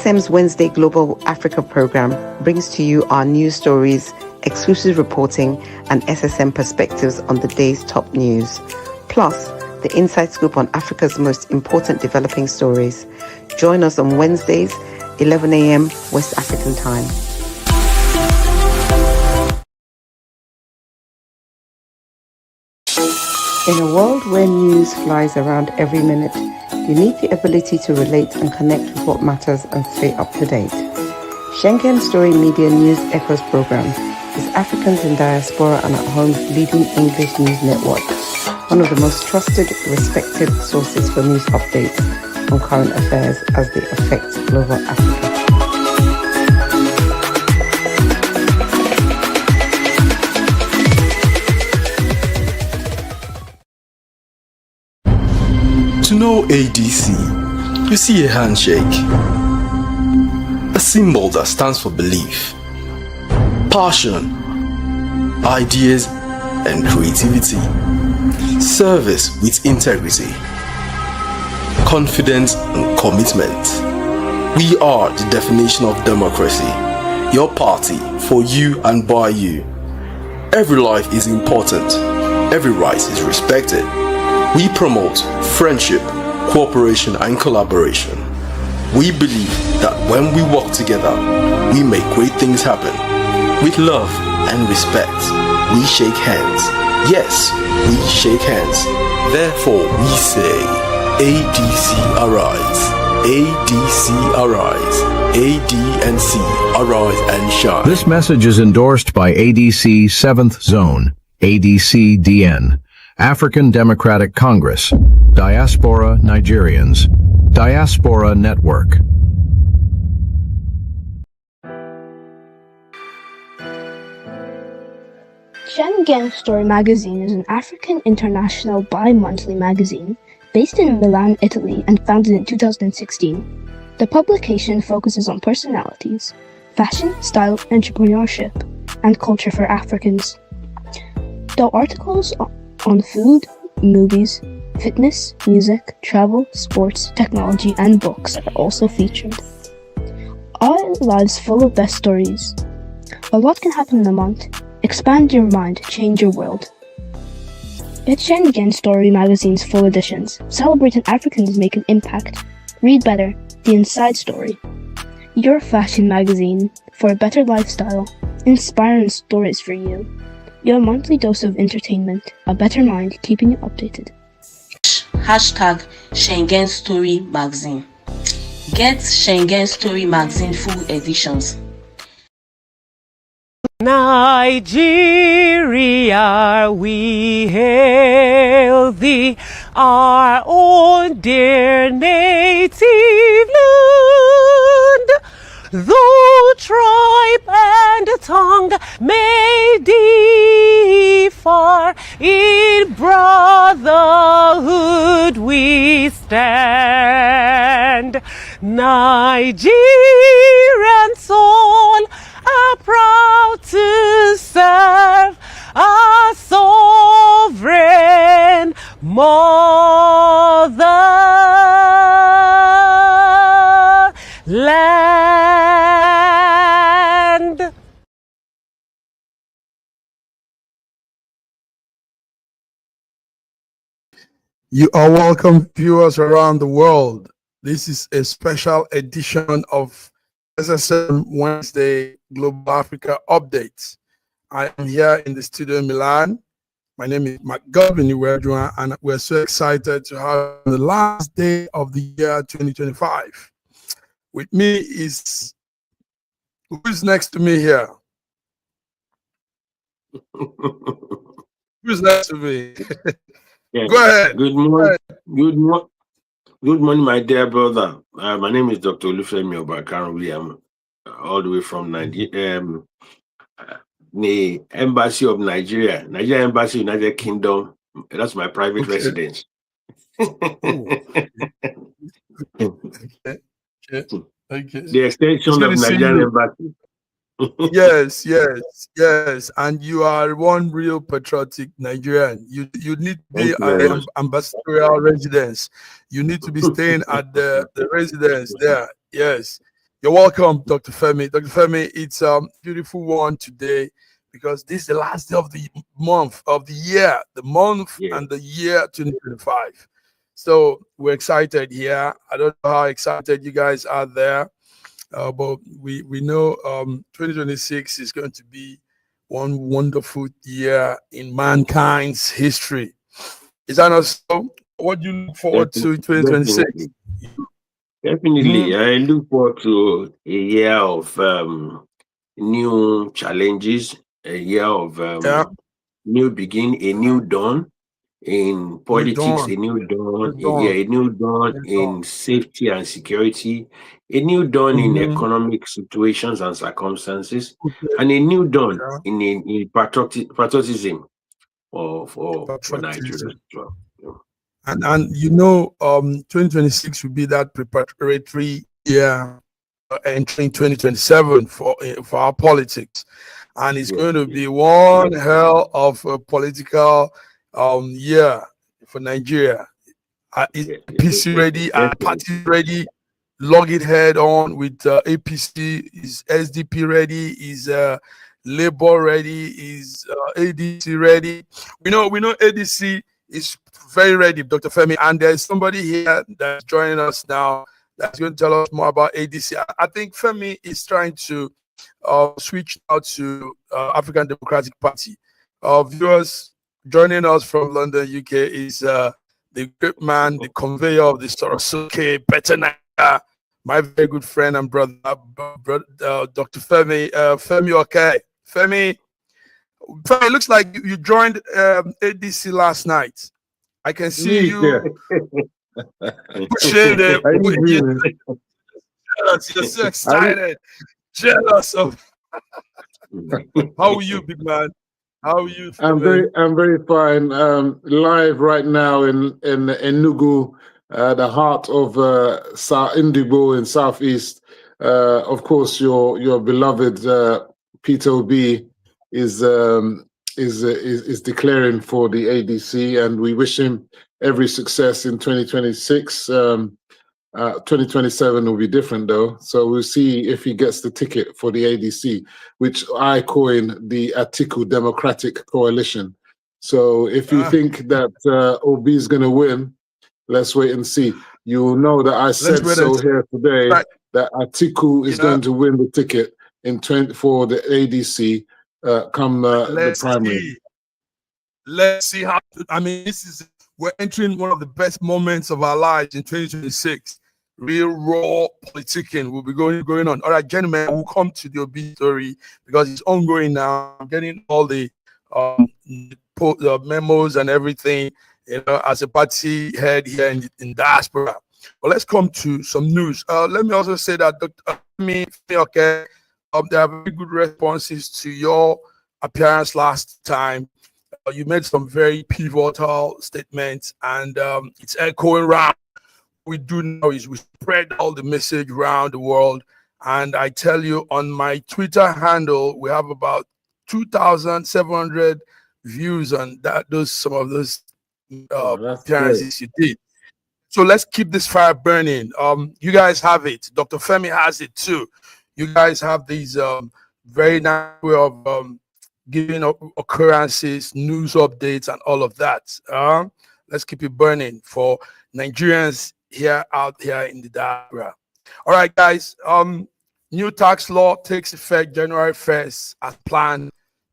SSM's Wednesday Global Africa program brings to you our news stories, exclusive reporting, and SSM perspectives on the day's top news. Plus, the inside scoop on Africa's most important developing stories. Join us on Wednesdays, 11 a.m. West African time. In a world where news flies around every minute, you need the ability to relate and connect with what matters and stay up to date. Schengen Story Media News Echoes program is Africans in Diaspora and at Home's leading English news network, one of the most trusted, respected sources for news updates on current affairs as they affect global Africa. To know ADC, you see a handshake, a symbol that stands for belief, passion, ideas and creativity, service with integrity, confidence and commitment. We are the definition of democracy, your party, for you and by you. Every life is important, every right is respected. We promote friendship, cooperation and collaboration. We believe that when we work together, we make great things happen. With love and respect, we shake hands. Yes, we shake hands. Therefore, we say, ADC arise, ADC arise, AD&C arise and shine. This message is endorsed by ADC 7th Zone, ADC-DN. African Democratic Congress, Diaspora Nigerians, Diaspora Network. Schengen Story magazine is an African international bi-monthly magazine based in Milan, Italy, and founded in 2016. The publication focuses on personalities, fashion, style, entrepreneurship, and culture for Africans. Though articles on food, movies, fitness, music, travel, sports, technology, and books are also featured. Our lives full of best stories. A lot can happen in a month. Expand your mind, change your world. Get Schengen Story magazine's full editions. Celebrating Africans make an impact. Read better, the inside story. Your fashion magazine for a better lifestyle. Inspiring stories for you. Your monthly dose of entertainment, a better mind, keeping you updated. Hashtag Schengen Story Magazine. Get Schengen Story Magazine full editions. Nigeria, we hail thee, our own dear native land. Though tribe and tongue may differ, in brotherhood we stand. Nigerian soul are proud to serve our sovereign motherland. You are welcome, viewers around the world. This is a special edition of SSM Wednesday Global Africa Updates. I am here in the studio in Milan. My name is McGovern Iweduan, and we're so excited to have the last day of the year 2025. With me is, who's next to me here? Who's next to me? Yeah. Go ahead. Good morning. Good morning, my dear brother. My name is Dr. Olufemi Obakaran William, all the way from Nigeria, the Embassy of Nigeria, Nigeria Embassy, United Kingdom. That's my private residence. Okay. The extension of Nigerian Embassy. Yes. And you are one real patriotic Nigerian. You need to be an ambassadorial residence. You need to be staying at the residence there. Yes. You're welcome, Dr. Femi. Dr. Femi, it's a beautiful one today because this is the last day of the month, of the year, and the year 2025. So we're excited here. I don't know how excited you guys are there, but we know 2026 is going to be one wonderful year in mankind's history. Is that not so? What do you look forward to in 2026? Definitely. I look forward to a year of new challenges, a year of new begin, a new dawn in politics, a new dawn, a new dawn in safety and security, a new dawn in economic situations and circumstances, and a new dawn in patriotism for Nigeria. And you know, 2026 will be that preparatory year entering 2027 for our politics, and it's going to be one hell of a political year for Nigeria. Is APC ready? Are parties ready? Log it head on with APC. Is SDP ready? Is Labour ready? Is ADC ready? We know ADC is very ready, Dr. Femi, and there's somebody here that's joining us now that's going to tell us more about ADC. I think Femi is trying to switch out to African Democratic Party. Viewers joining us from London, UK is the great man, the conveyor of the Sorosuke, Betanaka, my very good friend and brother, Dr. Femi. Femi, okay? Femi, it looks like you joined ADC last night. I can see you pushing it. You're so excited, jealous of. How are you, big man? How are you? I'm very fine. Live right now in Enugu, the heart of Indigo in Southeast. Of course, your beloved Peter Obi is declaring for the ADC, and we wish him every success in 2026. 2027 will be different though, so we'll see if he gets the ticket for the ADC, which I coin the Atiku Democratic Coalition. So if you think that Obi is going to win, let's wait and see. You will know that I said so here today, that Atiku is going to win the ticket for the ADC come the primary. Let's see how. I mean, we're entering one of the best moments of our lives in 2026. Real raw politicking will be going on. All right, gentlemen, we'll come to the Obi story because it's ongoing now. I'm getting all the memos and everything, as a party head here in Diaspora. But let's come to some news. Let me also say that Dr. Okay, there are very good responses to your appearance last time. You made some very pivotal statements, and it's echoing around. What we do now is we spread all the message around the world. And I tell you, on my Twitter handle, we have about 2,700 views on that. Some of those appearances you did. So let's keep this fire burning. You guys have it. Dr. Femi has it too. You guys have these very nice way of giving occurrences, news updates, and all of that. Let's keep it burning for Nigerians out here in the diaspora. All right, guys. New tax law takes effect January 1st as planned.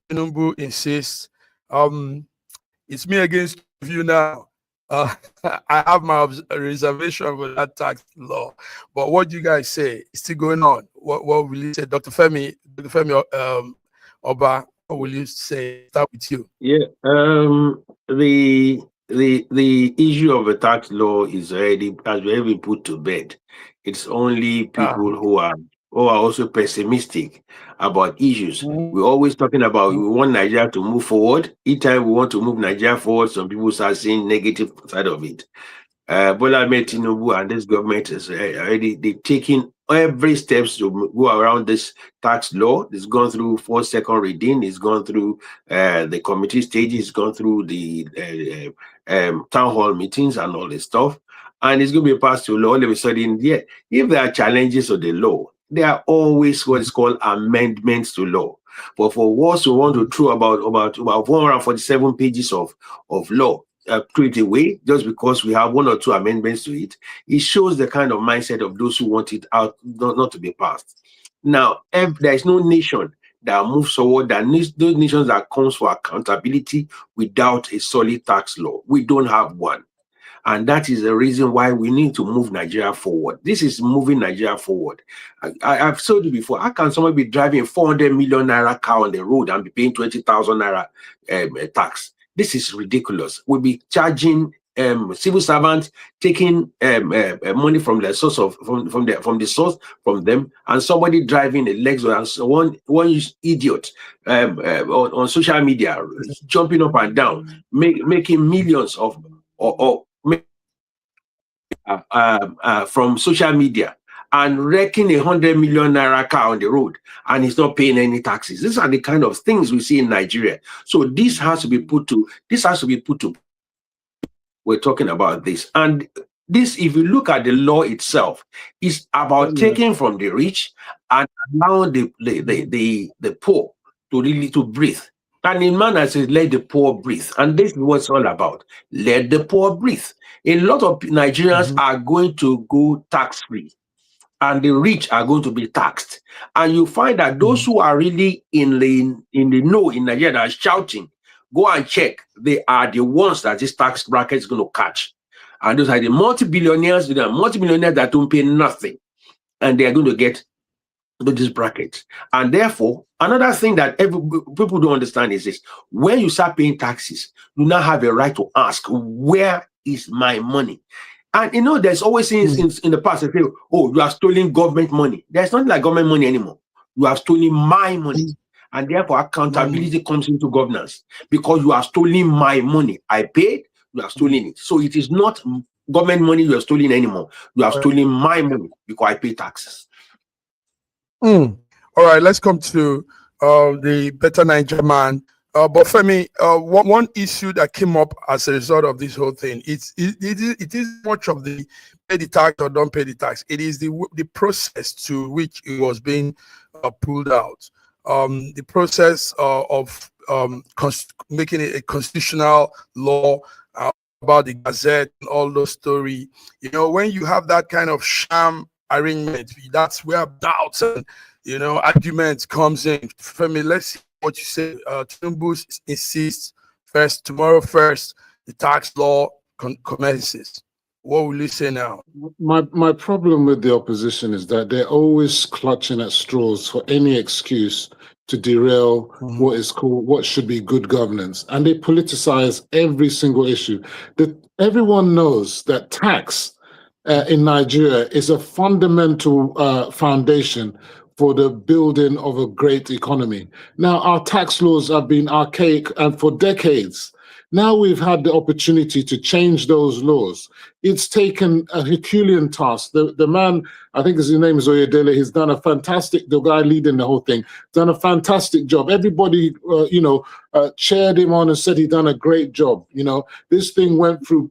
Tinubu insists. It's me against you now. I have my reservation for that tax law, but what do you guys say? It's still going on. What will you say, Dr. Femi? Oba, what will you say? Start with you. Yeah, the issue of a tax law has already been put to bed. It's only people who are also pessimistic about issues. We're always talking about we want Nigeria to move forward. Each time we want to move Nigeria forward, some people start seeing negative side of it. Bola Ahmed Tinubu and this government is already taking every steps to go around this tax law. It's gone through 4 second reading. It's gone through the committee stages. It's gone through the town hall meetings and all this stuff. And it's going to be passed to law all of a sudden. Yeah, if there are challenges of the law, there are always what is called amendments to law. But for what we want to throw about 147 pages of law, throw it away just because we have one or two amendments to it, it shows the kind of mindset of those who want it out not to be passed. Now, there is no nation that moves forward, those nations that comes for accountability without a solid tax law. We don't have one. And that is the reason why we need to move Nigeria forward. This is moving Nigeria forward. I've told you before, how can someone be driving a 400 million naira car on the road and be paying 20,000 naira tax? This is ridiculous. We'll be charging civil servants, taking money from the source from them, and somebody driving a Lexus, and one idiot on social media jumping up and down, making millions from social media and wrecking a 100 million naira car on the road, and he's not paying any taxes. These are the kind of things we see in Nigeria. So this has to be put to. We're talking about this, and this, if you look at the law itself, is about taking from the rich and allowing the poor to really breathe. And in manner says, let the poor breathe. And this is what it's all about. Let the poor breathe. A lot of Nigerians are going to go tax-free, and the rich are going to be taxed. And you find that those who are really in the know in Nigeria that are shouting, go and check, they are the ones that this tax bracket is going to catch. And those are the multi-billionaires that don't pay nothing. And they are going to get to this bracket. And therefore, another thing that people don't understand is this: when you start paying taxes, you now have a right to ask, where is my money? And you know, there's always things in the past that say, oh, you have stolen government money. There's nothing like government money anymore. You have stolen my money. And therefore, accountability comes into governance, because you are stealing my money. I paid, you are stealing it. So it is not government money you are stealing anymore. You are stealing my money because I pay taxes. All right, let's come to the Better Niger Man. But for me, one issue that came up as a result of this whole thing, it is much of the pay the tax or don't pay the tax. It is the process to which it was being pulled out. The process of making it a constitutional law about the Gazette and all those stories. You know, when you have that kind of sham arrangement, that's where doubts and, you know, arguments comes in. Femi, let's see what you say. Tinubu insists tomorrow first, the tax law commences. What will you say now? My problem with the opposition is that they're always clutching at straws for any excuse to derail what should be good governance, and they politicize every single issue. Everyone knows that tax in Nigeria is a fundamental foundation for the building of a great economy. Now, our tax laws have been archaic and for decades. Now we've had the opportunity to change those laws. It's taken a Herculean task. The man, I think his name is Oyedele, he's done a fantastic, the guy leading the whole thing, done a fantastic job. Everybody, cheered him on and said he done a great job. You know, this thing went through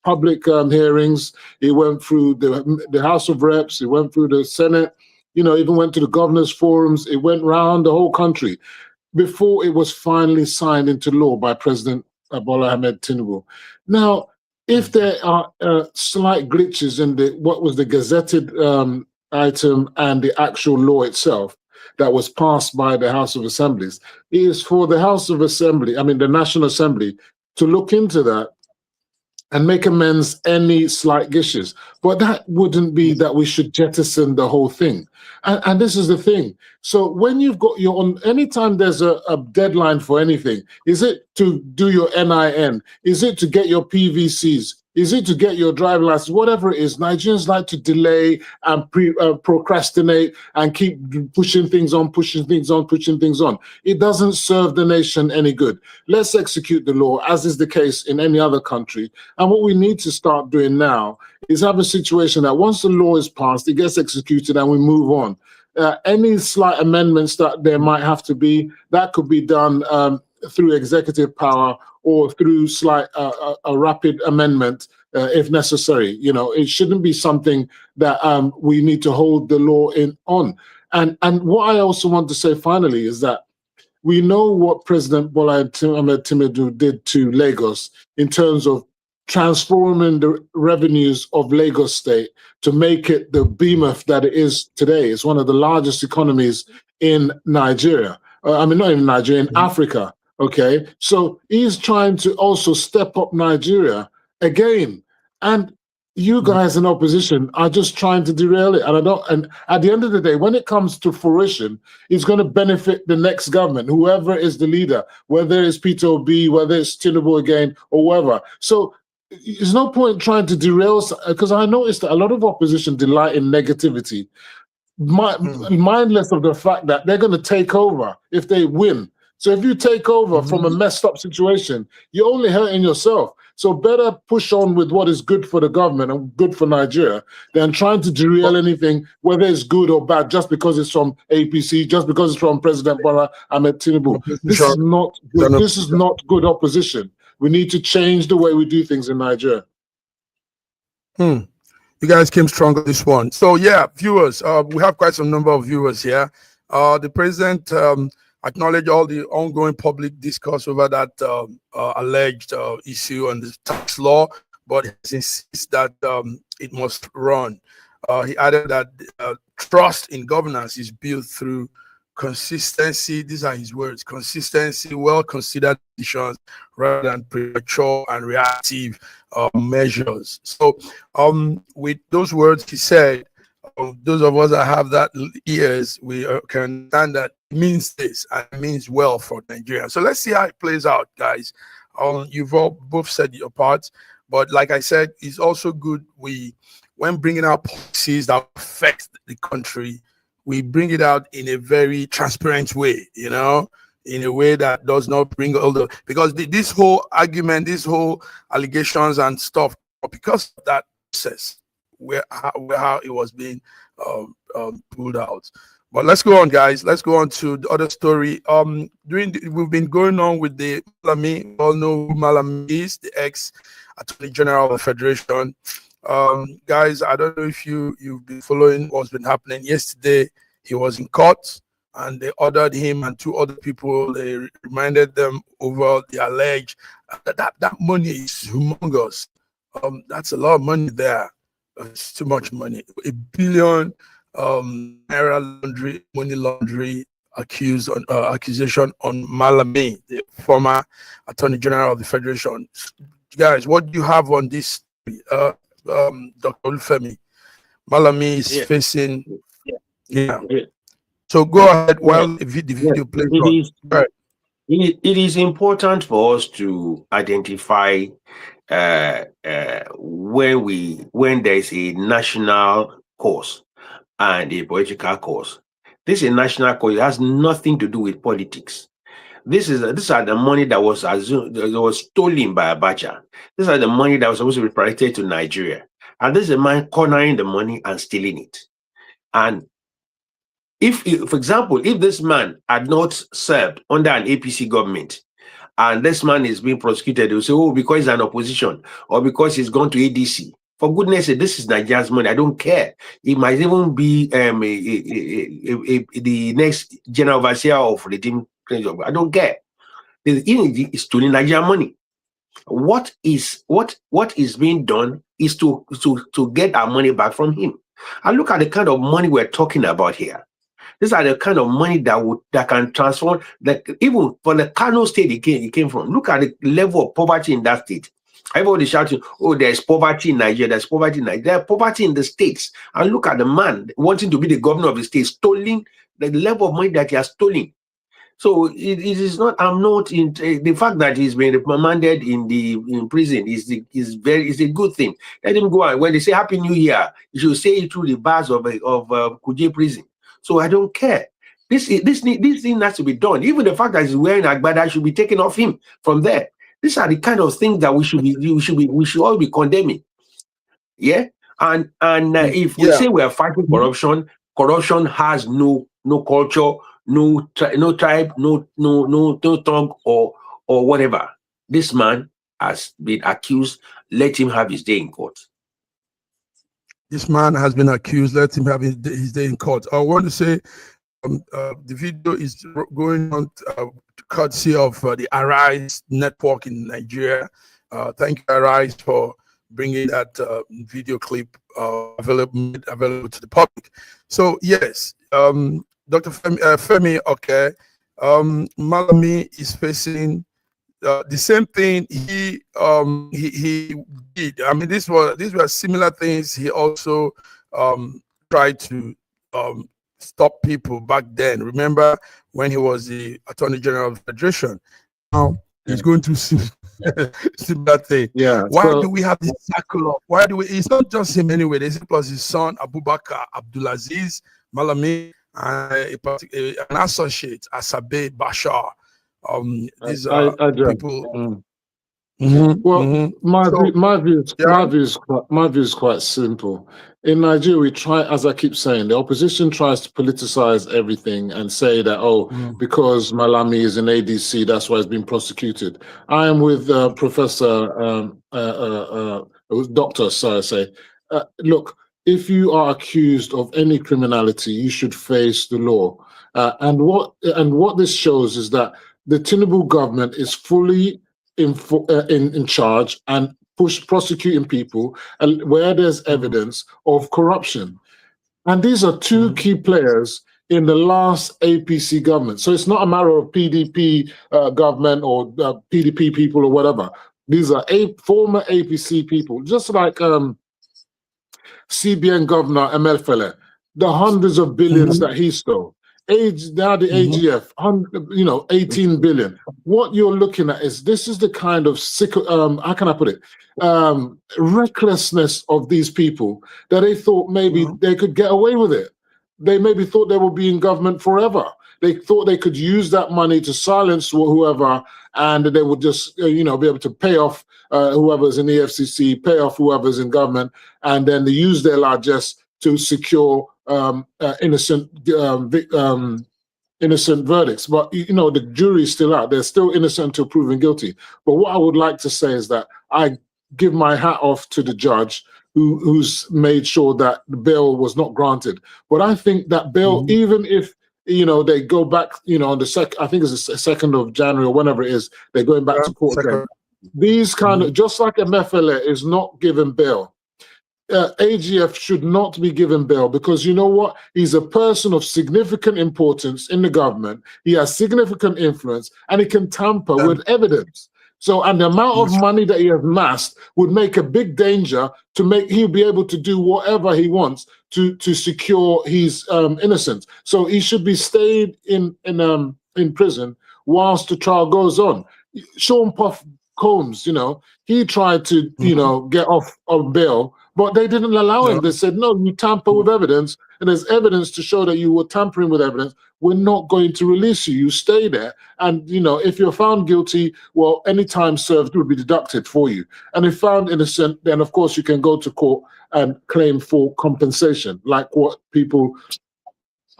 public hearings. It went through the House of Reps. It went through the Senate. You know, even went to the governors' forums. It went around the whole country before it was finally signed into law by President Bola Ahmed Tinubu. Now, if there are slight glitches in what was the gazetted item and the actual law itself that was passed by the House of Assemblies, it is for the House of Assembly, the National Assembly, to look into that and make amends any slight glitches. But that wouldn't be that we should jettison the whole thing. And this is the thing. So when you've got anytime there's a deadline for anything, is it to do your NIN? Is it to get your PVCs? Is it to get your driver license? Whatever it is, Nigerians like to delay and procrastinate and keep pushing things on. It doesn't serve the nation any good. Let's execute the law, as is the case in any other country. And what we need to start doing now is have a situation that once the law is passed, it gets executed and we move on. Any slight amendments that there might have to be, that could be done through executive power or through slight a rapid amendment if necessary. You know, it shouldn't be something that we need to hold the law on. And what I also want to say finally is that we know what President Bola Ahmed Tinubu did to Lagos in terms of transforming the revenues of Lagos State to make it the behemoth that it is today. It's one of the largest economies in Nigeria. Not in Nigeria, in Africa. Okay, so he's trying to also step up Nigeria again, and you guys in opposition are just trying to derail it. And at the end of the day, when it comes to fruition, it's going to benefit the next government, whoever is the leader, whether it's Peter Obi, whether it's Tinubu again, or whoever. So there's no point trying to derail, because I noticed that a lot of opposition delight in negativity, mindless of the fact that they're going to take over if they win. So if you take over from a messed up situation, you're only hurting yourself. So better push on with what is good for the government and good for Nigeria than trying to derail anything, whether it's good or bad, just because it's from APC, just because it's from President Bola Ahmed Tinubu. This is not good. This is not good opposition. We need to change the way we do things in Nigeria. You guys came strong on this one. So yeah, viewers, we have quite some number of viewers here. The president acknowledged all the ongoing public discourse over that alleged issue on the tax law, but he insists that it must run. He added that trust in governance is built through consistency. These are his words: consistency, well-considered decisions rather than premature and reactive measures. So with those words, he said, those of us that have that ears, we can understand that it means this, and it means well for Nigeria. So let's see how it plays out, guys. You've all both said your parts, but like I said, it's also good when bringing out policies that affect the country, we bring it out in a very transparent way, you know, in a way that does not bring all the, because this whole argument, this whole allegations and stuff, because of that process, how it was being pulled out. But let's go on, guys. Let's go on to the other story. We've been going on with the Malami. We all know who Malami is, the ex-Attorney General of the Federation. Guys, I don't know if you've been following what's been happening. Yesterday, he was in court, and they ordered him and two other people. They reminded them over the alleged that money is humongous. That's a lot of money there. It's too much money. $1 billion naira money laundering accusation on Malami, the former Attorney General of the Federation. Guys, what do you have on this? Dr. Olufemi, Malami is facing. Yeah. So go ahead while the video plays. It is important for us to identify when there is a national cause and a political cause. This is a national cause. It has nothing to do with politics. These are the money that was stolen by Abacha. These are the money that was supposed to be repatriated to Nigeria. And this is a man cornering the money and stealing it. And if, for example, if this man had not served under an APC government, and this man is being prosecuted, they'll say, oh, because he's an opposition, or because he's gone to ADC. For goodness sake, this is Nigeria's money. I don't care. It might even be the next general overseer of the team. I don't care. It's stealing Nigerian money. What is being done is to get our money back from him. And look at the kind of money we're talking about here. These are the kind of money that can transform, like even for the Kano state he came from. Look at the level of poverty in that state. Everybody shouting, oh, there's poverty in Nigeria, there's poverty in Nigeria. There's poverty in the states. And look at the man wanting to be the governor of the state, stealing the level of money that he has stolen. So it is not, I'm not in the fact that he's been remanded in prison is a good thing. Let him go on. When they say Happy New Year, you should say it through the bars of Kuje prison. So I don't care. This thing has to be done. Even the fact that he's wearing agbada should be taken off him from there. These are the kind of things that we should all be condemning. Yeah. And if we say we are fighting corruption, corruption has no culture, no tribe, no tongue or whatever. This man has been accused. Let him have his day in court. This man has been accused. Let him have his day in court. I want to say the video is going on courtesy of the Arise network in Nigeria. Thank you, Arise, for bringing that video clip available to the public. So yes, Dr. Femi, okay, Malami is facing the same thing he did. I mean, these were similar things. He also tried to stop people back then. Remember when he was the Attorney General of the Federation? Now he's going to similar thing. Yeah. Why do we have this cycle of? Why do we? It's not just him anyway. There's plus his son Abubakar Abdulaziz Malami and an associate Asabe Bashar. These are people. Well, my view is quite simple. In Nigeria, we try, as I keep saying, the opposition tries to politicize everything and say that, because Malami is an ADC, that's why he's been prosecuted. I am with Doctor, so I say, look, if you are accused of any criminality, you should face the law. And what this shows is that the Tinubu government is fully in charge and prosecuting people where there's evidence of corruption. And these are two key players in the last APC government. So it's not a matter of PDP government or PDP people or whatever. These are former APC people, just like CBN Governor Emefiele, the hundreds of billions that he stole. Now the AGF, 18 billion. What you're looking at is this is the kind of how can I put it? Recklessness of these people that they thought maybe they could get away with it. They maybe thought they would be in government forever. They thought they could use that money to silence whoever, and they would just, be able to pay off whoever's in the FCC, pay off whoever's in government, and then they use their largesse to secure innocent verdicts. But the jury is still out. They're still innocent until proven guilty. But what I would like to say is that I give my hat off to the judge who's made sure that the bail was not granted. But I think that bail, even if they go back, on the I think it's the 2nd of January or whenever it is, they're going back to court again. These kind of, just like Emefiele is not given bail, AGF should not be given bail, because you know what? He's a person of significant importance in the government. He has significant influence and he can tamper with evidence. So, and the amount of money that he has amassed would make a big danger he'll be able to do whatever he wants to secure his innocence. So he should be stayed in prison whilst the trial goes on. Sean Puff Combs, he tried to, get off on bail, but they didn't allow him. They said, no, you tamper with evidence, and there's evidence to show that you were tampering with evidence. We're not going to release you. You stay there. And, if you're found guilty, well, any time served will be deducted for you. And if found innocent, then, of course, you can go to court and claim for compensation, like what people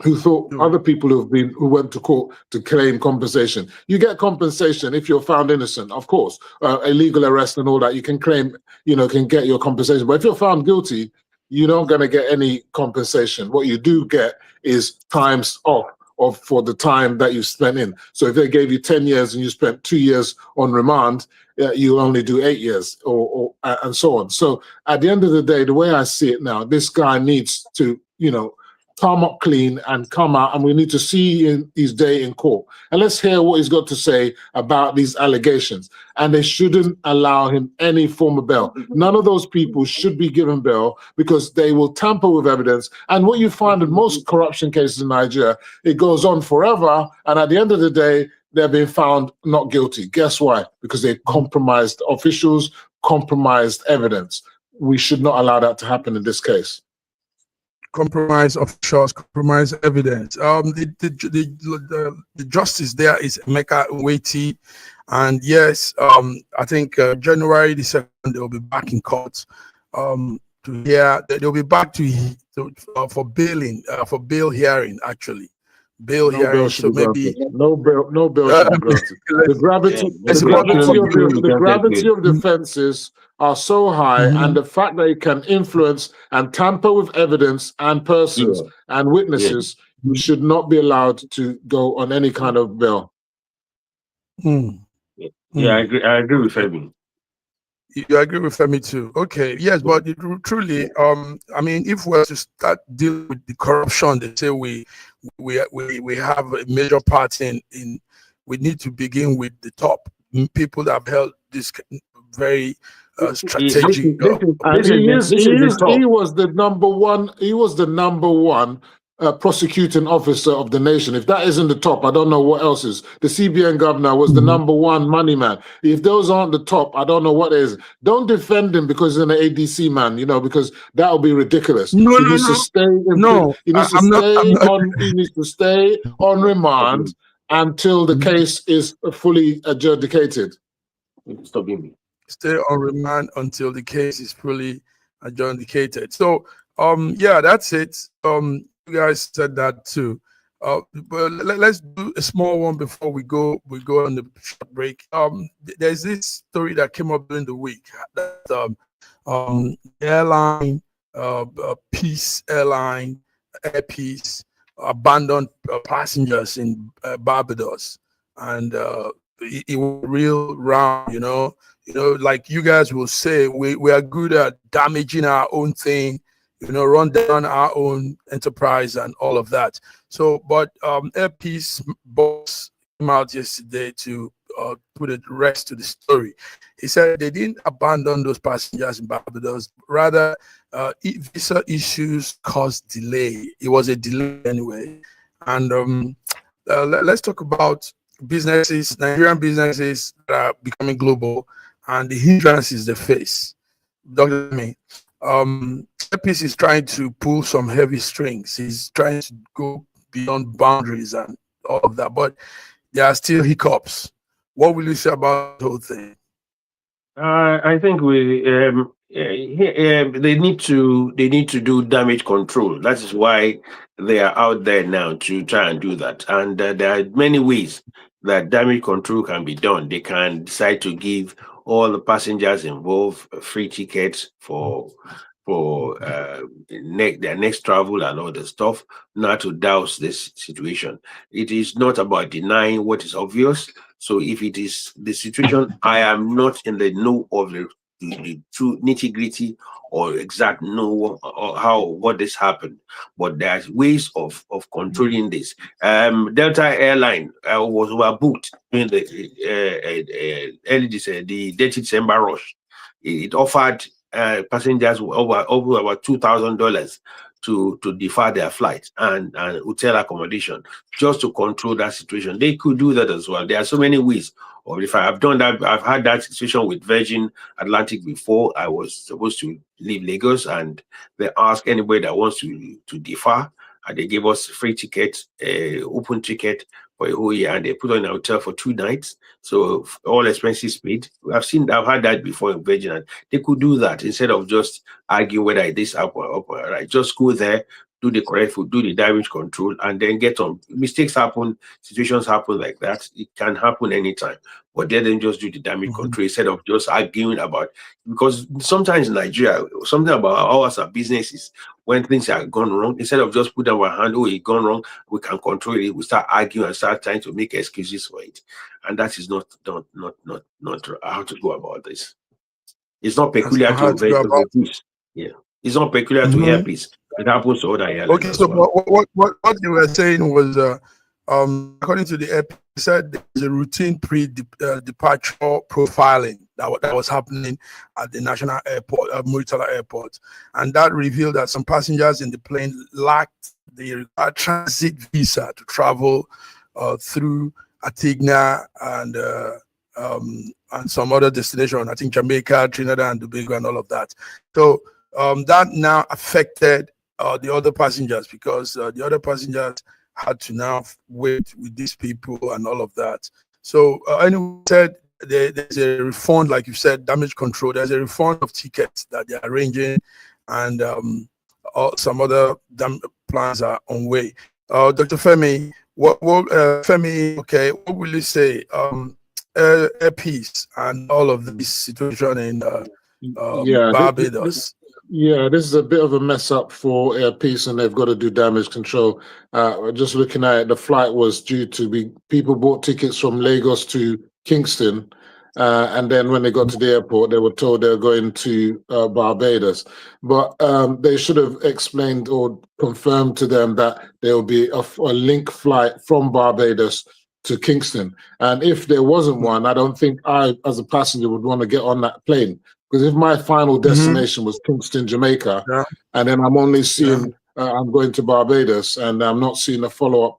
who thought other people who went to court to claim compensation. You get compensation if you're found innocent, of course. Illegal arrest and all that, you can claim, can get your compensation. But if you're found guilty, you're not going to get any compensation. What you do get is times off for the time that you spent in. So if they gave you 10 years and you spent 2 years on remand, you'll only do 8 years or and so on. So at the end of the day, the way I see it now, this guy needs to, come up clean and come out, and we need to see his day in court. And let's hear what he's got to say about these allegations. And they shouldn't allow him any form of bail. None of those people should be given bail, because they will tamper with evidence. And what you find in most corruption cases in Nigeria, it goes on forever. And at the end of the day, they're being found not guilty. Guess why? Because they compromised officials, compromised evidence. We should not allow that to happen in this case. Compromise officials, compromise evidence. The justice there is Emeka Nweti, and yes, I think January the 2nd they'll be back in court to hear. They'll be back for bail hearing actually, bail No bail hearing. should So be granted. maybe No bail should be granted. The gravity, let's the go gravity of forward. the gravity of the offences are so high, and the fact that it can influence and tamper with evidence and persons and witnesses, you should not be allowed to go on any kind of bail. I agree with Femi. You agree with Femi too? Okay, yes, but truly, I mean, if we're to start dealing with the corruption, they say we have a major part in. We need to begin with the top people that have held this very strategic. He was the number one. He was the number one prosecuting officer of the nation. If that isn't the top, I don't know what else is. The CBN governor was the number one money man. If those aren't the top, I don't know what is. Don't defend him because he's an ADC man, because that would be ridiculous. He needs to stay on remand until the case is fully adjudicated. Stay on remand until the case is fully adjudicated. So, yeah, that's it. You guys said that too. But let's do a small one before we go on the short break. There's this story that came up during the week that airline, Peace Airline, Air Peace, abandoned passengers in Barbados, and it was real round, like you guys will say, we are good at damaging our own thing, run down our own enterprise and all of that. So, but Air Peace boss came out yesterday to put a rest to the story. He said they didn't abandon those passengers in Barbados. Rather, visa issues caused delay. It was a delay anyway. And let's talk about businesses, Nigerian businesses that are becoming global, and the hindrances they face. Dr. May, Epis is trying to pull some heavy strings. He's trying to go beyond boundaries and all of that, but there are still hiccups. What will you say about the whole thing? I think they need to do damage control. That is why they are out there now to try and do that. And there are many ways that damage control can be done. They can decide to give all the passengers involved free tickets for their next travel and all the stuff, not to douse this situation. It is not about denying what is obvious. So if it is the situation, I am not in the know of the true nitty-gritty or exact know or what this happened, but there's ways of controlling this. Delta Airline was overbooked in the the December rush. It offered passengers over about $2,000 to defer their flights and hotel accommodation just to control that situation. They could do that as well. There are so many ways. Or if I have done that, I've had that situation with Virgin Atlantic before. I was supposed to leave Lagos, and they asked anybody that wants to defer, and they gave us free tickets, open ticket for a whole year, and they put on a hotel for 2 nights. So all expenses paid. I've had that before in Virgin, and they could do that instead of just argue whether it is up or right. Just go there, do the correct food, do the damage control, and then get on. Mistakes happen, situations happen like that. It can happen anytime. But then just do the damage control instead of just arguing about, because sometimes in Nigeria, something about ours are businesses, when things are gone wrong, instead of just put our hand, it's gone wrong, we can control it. We start arguing and start trying to make excuses for it. And that is not how to go about this. It's not peculiar to Peace. Yeah. It's not peculiar to Air Peace. It happens to other airlines. Okay, so well. what you were saying was, according to the Air Peace, said there's a routine pre-departure profiling that was happening at the national airport, Muritala Airport, and that revealed that some passengers in the plane lacked the required transit visa to travel through Antigua and some other destination. I think Jamaica, Trinidad and Tobago, and all of that. So that now affected the other passengers, because the other passengers had to now wait with these people and all of that. So anyway, said there's a refund, like you said, damage control. There's a refund of tickets that they're arranging, and some other plans are on way. Dr. Femi, Femi, okay, what will you say? Peace and all of this situation in Yeah, Barbados. Yeah, this is a bit of a mess up for Air Peace, and they've got to do damage control. Just looking at it, the flight was due to be, people bought tickets from Lagos to Kingston, and then when they got to the airport, they were told they were going to Barbados. But they should have explained or confirmed to them that there will be a link flight from Barbados to Kingston. And if there wasn't one, I don't think I, as a passenger, would want to get on that plane. Because if my final destination was Kingston, Jamaica, and then I'm only seeing, I'm going to Barbados, and I'm not seeing a follow-up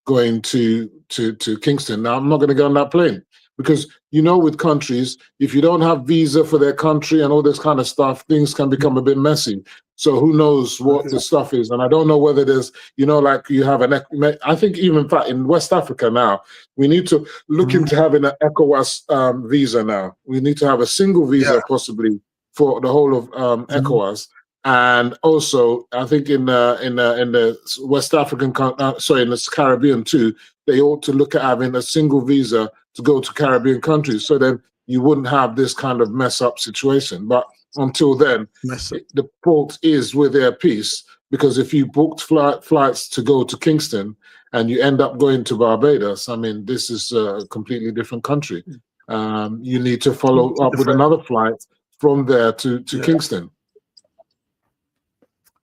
going to Kingston, now I'm not going to get on that plane. Because, you know, with countries, if you don't have visa for their country and all this kind of stuff, things can become a bit messy. So who knows what the stuff is. And I don't know whether there's, you know, like you have I think even in fact in West Africa now, we need to look into having an ECOWAS visa now. We need to have a single visa possibly for the whole of ECOWAS. And also, I think in the West African, in the Caribbean too, they ought to look at having a single visa to go to Caribbean countries. So then you wouldn't have this kind of mess up situation. But until then, the fault is with Air Peace, because if you booked flights to go to Kingston and you end up going to Barbados, I mean, this is a completely different country. You need to follow up with another flight from there to Kingston.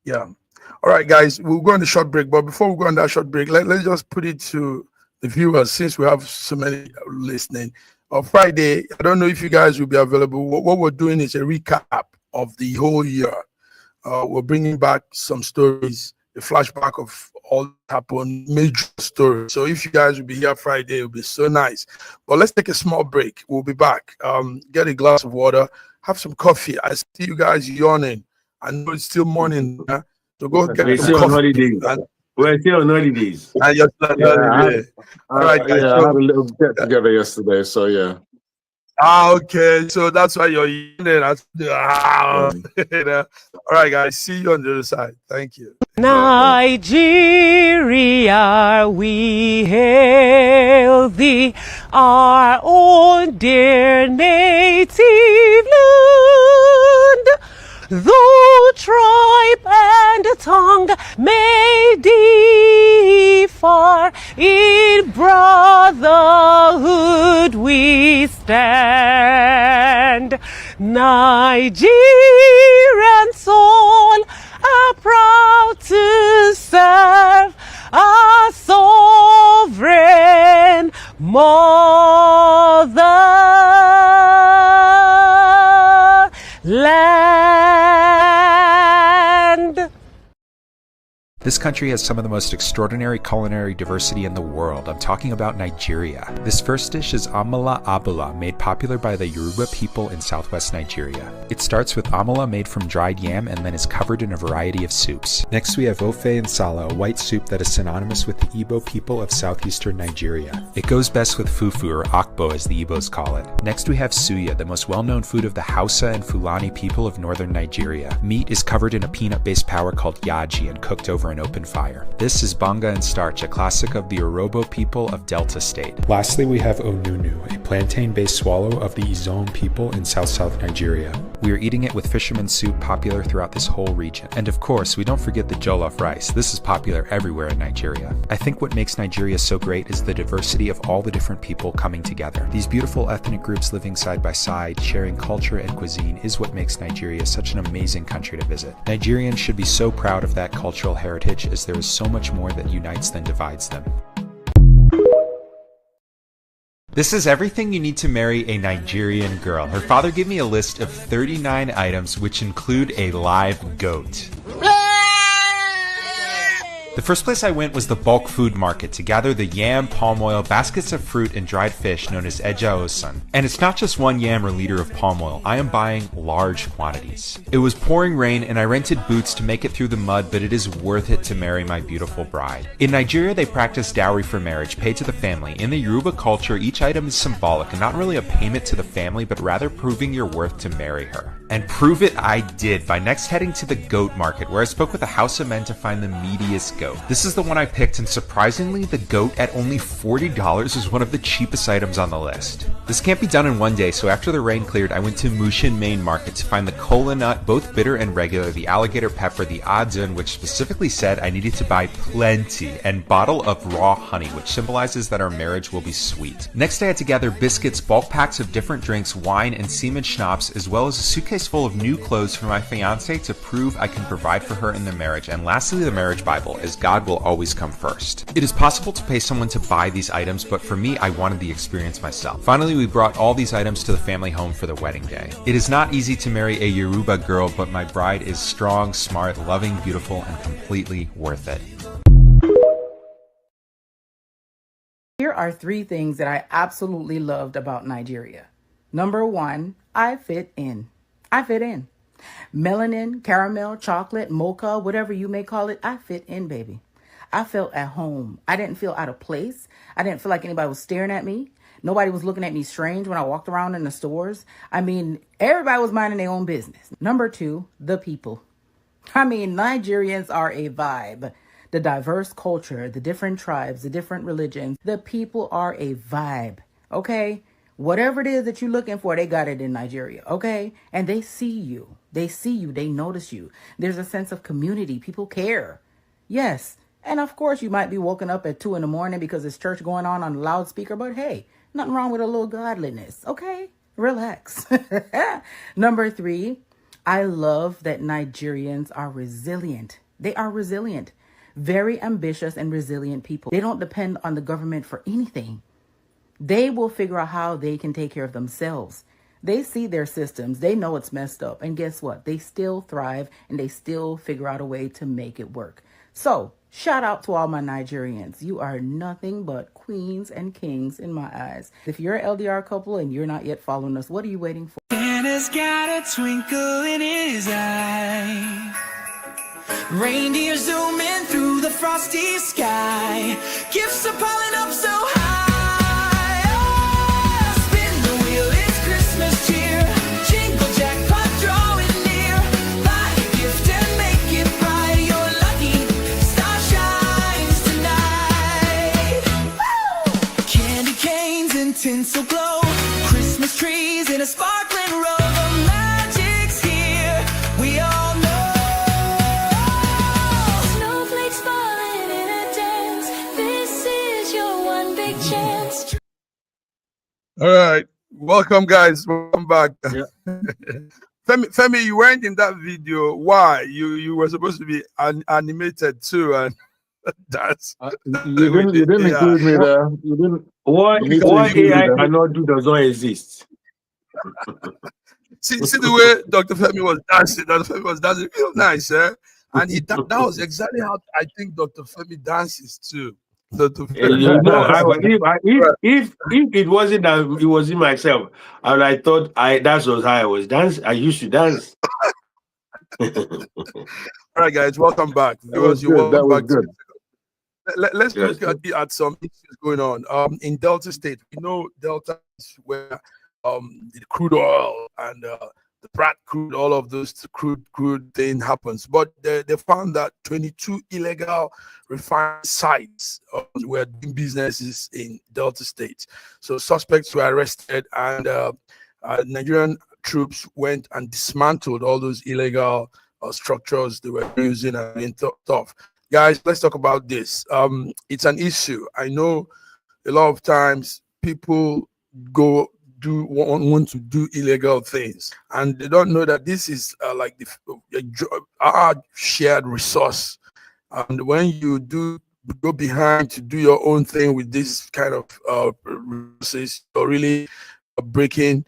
Yeah. All right, guys, we'll go on the short break. But before we go on that short break, let's just put it to the viewers, since we have so many listening. On Friday, I don't know if you guys will be available. What we're doing is a recap of the whole year. We're bringing back some stories, a flashback of all that happened, major stories. So if you guys will be here Friday, it'll be so nice. But let's take a small break. We'll be back. Get a glass of water, have some coffee. I see you guys yawning. I know it's still morning. So go get some coffee. We're still on holidays. And you're still on holiday. All right, guys. I had a little get together yesterday, so yeah. Okay, so that's why you're yawning. All right, guys. See you on the other side. Thank you. Nigeria, we hail thee, our own dear native land. Though tribe and tongue may differ, in brotherhood we stand. Nigerian soul are proud to serve our sovereign motherland. This country has some of the most extraordinary culinary diversity in the world. I'm talking about Nigeria. This first dish is amala abula, made popular by the Yoruba people in southwest Nigeria. It starts with amala made from dried yam and then is covered in a variety of soups. Next we have ofe nsala, a white soup that is synonymous with the Igbo people of southeastern Nigeria. It goes best with fufu, or akbo as the Igbos call it. Next we have suya, the most well-known food of the Hausa and Fulani people of northern Nigeria. Meat is covered in a peanut-based powder called yaji and cooked over an open fire. This is banga and starch, a classic of the Urhobo people of Delta State. Lastly, we have onunu, a plantain-based swallow of the Izon people in south-south Nigeria. We are eating it with fisherman soup, popular throughout this whole region. And of course, we don't forget the jollof rice. This is popular everywhere in Nigeria. I think what makes Nigeria so great is the diversity of all the different people coming together. These beautiful ethnic groups living side by side, sharing culture and cuisine is what makes Nigeria such an amazing country to visit. Nigerians should be so proud of that cultural heritage, as there is so much more that unites than divides them. This is everything you need to marry a Nigerian girl. Her father gave me a list of 39 items which include a live goat. The first place I went was the bulk food market to gather the yam, palm oil, baskets of fruit, and dried fish known as eja osan. And it's not just one yam or liter of palm oil, I am buying large quantities. It was pouring rain and I rented boots to make it through the mud, but it is worth it to marry my beautiful bride. In Nigeria, they practice dowry for marriage, paid to the family. In the Yoruba culture, each item is symbolic and not really a payment to the family, but rather proving your worth to marry her. And prove it I did by next heading to the goat market, where I spoke with a house of men to find the meatiest goat. This is the one I picked, and surprisingly, the goat at only $40 is one of the cheapest items on the list. This can't be done in one day, so after the rain cleared, I went to Mushin Main Market to find the cola nut, both bitter and regular, the alligator pepper, the adzun, which specifically said I needed to buy plenty, and bottle of raw honey, which symbolizes that our marriage will be sweet. Next, I had to gather biscuits, bulk packs of different drinks, wine, and semen schnapps, as well as a suitcase full of new clothes for my fiance to prove I can provide for her in the marriage. And lastly, the marriage Bible, as God will always come first. It is possible to pay someone to buy these items, but for me, I wanted the experience myself. Finally, we brought all these items to the family home for the wedding day. It is not easy to marry a Yoruba girl, but my bride is strong, smart, loving, beautiful, and completely worth it. Here are 3 things that I absolutely loved about Nigeria. Number 1, I fit in. I fit in. Melanin, caramel, chocolate, mocha, whatever you may call it, I fit in, baby. I felt at home. I didn't feel out of place. I didn't feel like anybody was staring at me. Nobody was looking at me strange when I walked around in the stores. I mean, everybody was minding their own business. Number 2, the people. I mean, Nigerians are a vibe. The diverse culture, the different tribes, the different religions, the people are a vibe, okay? Whatever it is that you're looking for, they got it in Nigeria, okay? And they see you. They see you. They notice you. There's a sense of community. People care. Yes. And of course, you might be woken up at 2 a.m. because there's church going on the loudspeaker, but hey, nothing wrong with a little godliness, okay? Relax. Number 3, I love that Nigerians are resilient. They are resilient. Very ambitious and resilient people. They don't depend on the government for anything. They will figure out how they can take care of themselves. They see their systems. They know it's messed up. And guess what? They still thrive and they still figure out a way to make it work. So shout out to all my Nigerians. You are nothing but queens and kings in my eyes. If you're an LDR couple and you're not yet following us, what are you waiting for? Santa's got a twinkle in his eye. Reindeer zooming through the frosty sky. Gifts are piling up so high. Oh, spin the wheel, it's Christmas cheer. Jingle jackpot drawing near. Buy a gift and make it bright. You're lucky, star shines tonight. Woo! Candy canes and tinsel glow. Christmas trees in a sparkling row. The magic's here, we all know. All right, welcome guys. Welcome back. Yeah. Femi, you weren't in that video. Why? You were supposed to be animated too, and that's you didn't include me there. You didn't. What AI cannot do does not exist. see the way Dr. Femi was dancing. Dr. Femi was dancing real nice, eh? And that was exactly how I think Dr. Femi dances too. You know, if it wasn't that it was in myself, I thought that was how I was dancing. I used to dance. All right, guys, welcome back. That was good. Let's look at some issues going on. In Delta State, we know Delta is where the crude oil and the Pratt crude, all of those crude thing happens. But they found that 22 illegal refining sites were doing businesses in Delta State. So suspects were arrested, and Nigerian troops went and dismantled all those illegal structures they were using and being tough. Guys, let's talk about this. It's an issue. I know a lot of times people want to do illegal things, and they don't know that this is like our shared resource. And when you go behind to do your own thing with this kind of resources, you're really breaking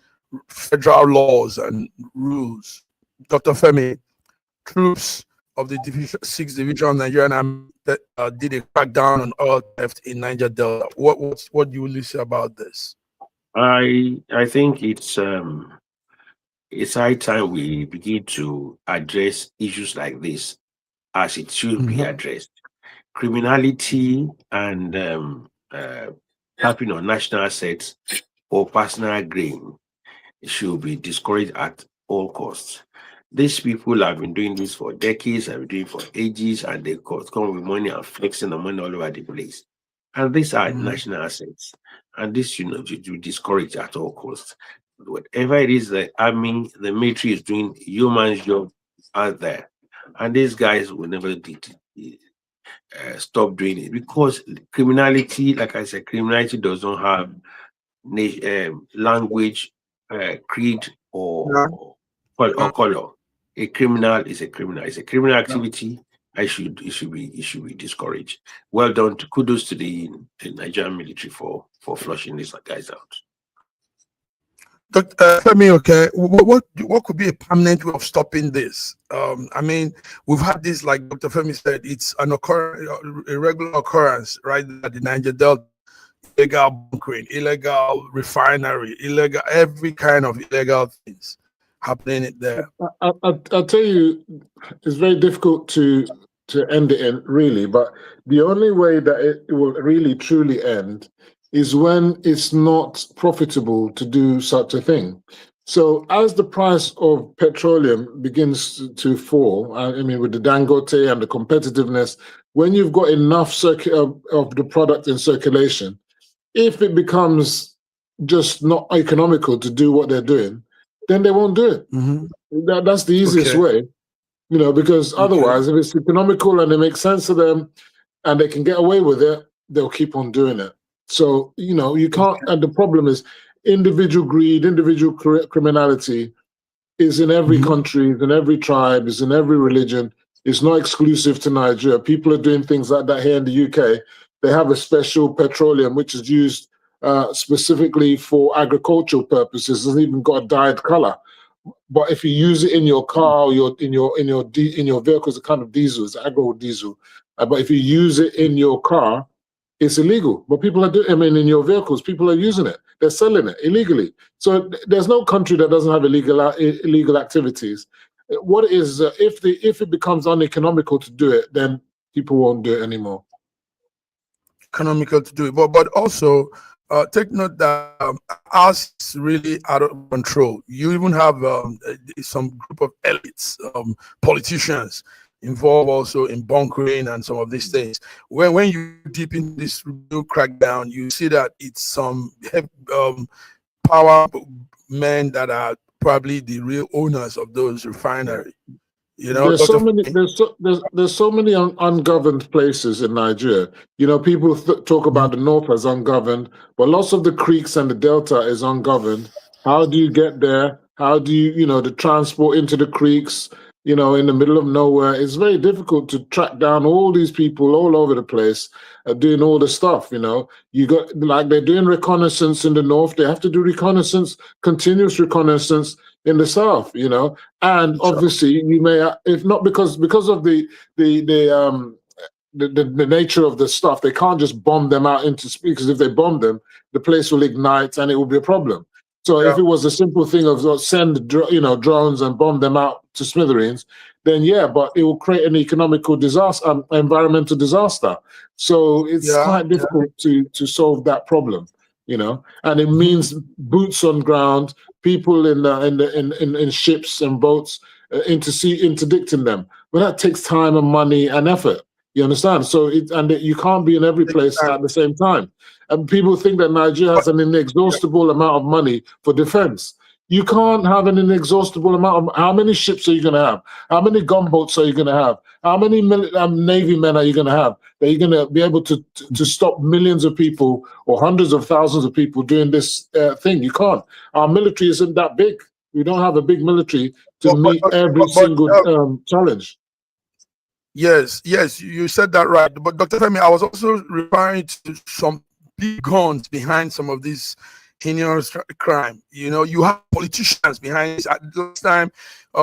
federal laws and rules. Dr. Femi, troops of the 6th Division of Nigerian Army that did a crackdown on oil theft in Niger Delta. What do you say about this? I think it's high time we begin to address issues like this as it should be addressed. Criminality and tapping on national assets or personal gain should be discouraged at all costs. These people have been doing this for decades, have been doing it for ages, and they come with money and flexing the money all over the place. And these are national assets. And this, you discourage at all costs. Whatever it is the army, the military is doing human job out there. And these guys will never stop doing it, because criminality, like I said, criminality does not have language, creed, or color. A criminal is a criminal. It's a criminal activity. It should be discouraged. Well done. Kudos to the Nigerian military for flushing these guys out. Dr. Femi, okay, what could be a permanent way of stopping this? I mean, we've had this, like Dr. Femi said, it's a regular occurrence, right? At the Niger Delta, illegal bunkering, illegal refinery, illegal, every kind of illegal things happening there. I'll tell you, it's very difficult to end it in, really, but the only way that it will really truly end is when it's not profitable to do such a thing. So as the price of petroleum begins to fall, I mean, with the Dangote and the competitiveness, when you've got enough of the product in circulation, if it becomes just not economical to do what they're doing, then they won't do it. That's the easiest way, because otherwise, if it's economical and it makes sense to them and they can get away with it, they'll keep on doing it. So, you can't, and the problem is individual greed, individual criminality is in every country, is in every tribe, is in every religion. It's not exclusive to Nigeria. People are doing things like that here in the UK. They have a special petroleum which is used specifically for agricultural purposes. It hasn't even got a dyed color. But if you use it in your car, or in your vehicle, it's a kind of diesel, it's agro diesel. But if you use it in your car, it's illegal. But people are doing. I mean, in your vehicles, people are using it. They're selling it illegally. So there's no country that doesn't have illegal activities. What is if it becomes uneconomical to do it, then people won't do it anymore. Economical to do it, but also take note that ours is really out of control. You even have some group of elites, politicians involved also in bunkering and some of these things. When you deep in this new crackdown, you see that it's some power men that are probably the real owners of those refineries. There's so many ungoverned places in Nigeria. People talk about the north as ungoverned, but lots of the creeks and the delta is ungoverned. How do you get there? How do you, the transport into the creeks, in the middle of nowhere? It's very difficult to track down all these people all over the place doing all the stuff, You got, like, they're doing reconnaissance in the north. They have to do reconnaissance, continuous reconnaissance in the south, and obviously you may, if not because of the nature of the stuff, they can't just bomb them out into space, because if they bomb them, the place will ignite and it will be a problem. So if it was a simple thing of send drones and bomb them out to smithereens, then but it will create an economical disaster, environmental disaster. So it's quite difficult to solve that problem, and it means boots on ground, people in ships and boats, interdicting them. But that takes time and money and effort. You understand? So you can't be in every place at the same time. And people think that Nigeria has an inexhaustible amount of money for defense. You can't have an inexhaustible amount of. How many ships are you going to have? How many gunboats are you going to have? How many Navy men are you going to have? That you're going to be able to stop millions of people or hundreds of thousands of people doing this thing? You can't. Our military isn't that big. We don't have a big military to meet every single challenge. Yes, you said that right. But Dr. Femi, I was also referring to some big guns behind some of these heinous crime. You have politicians behind this. At this time,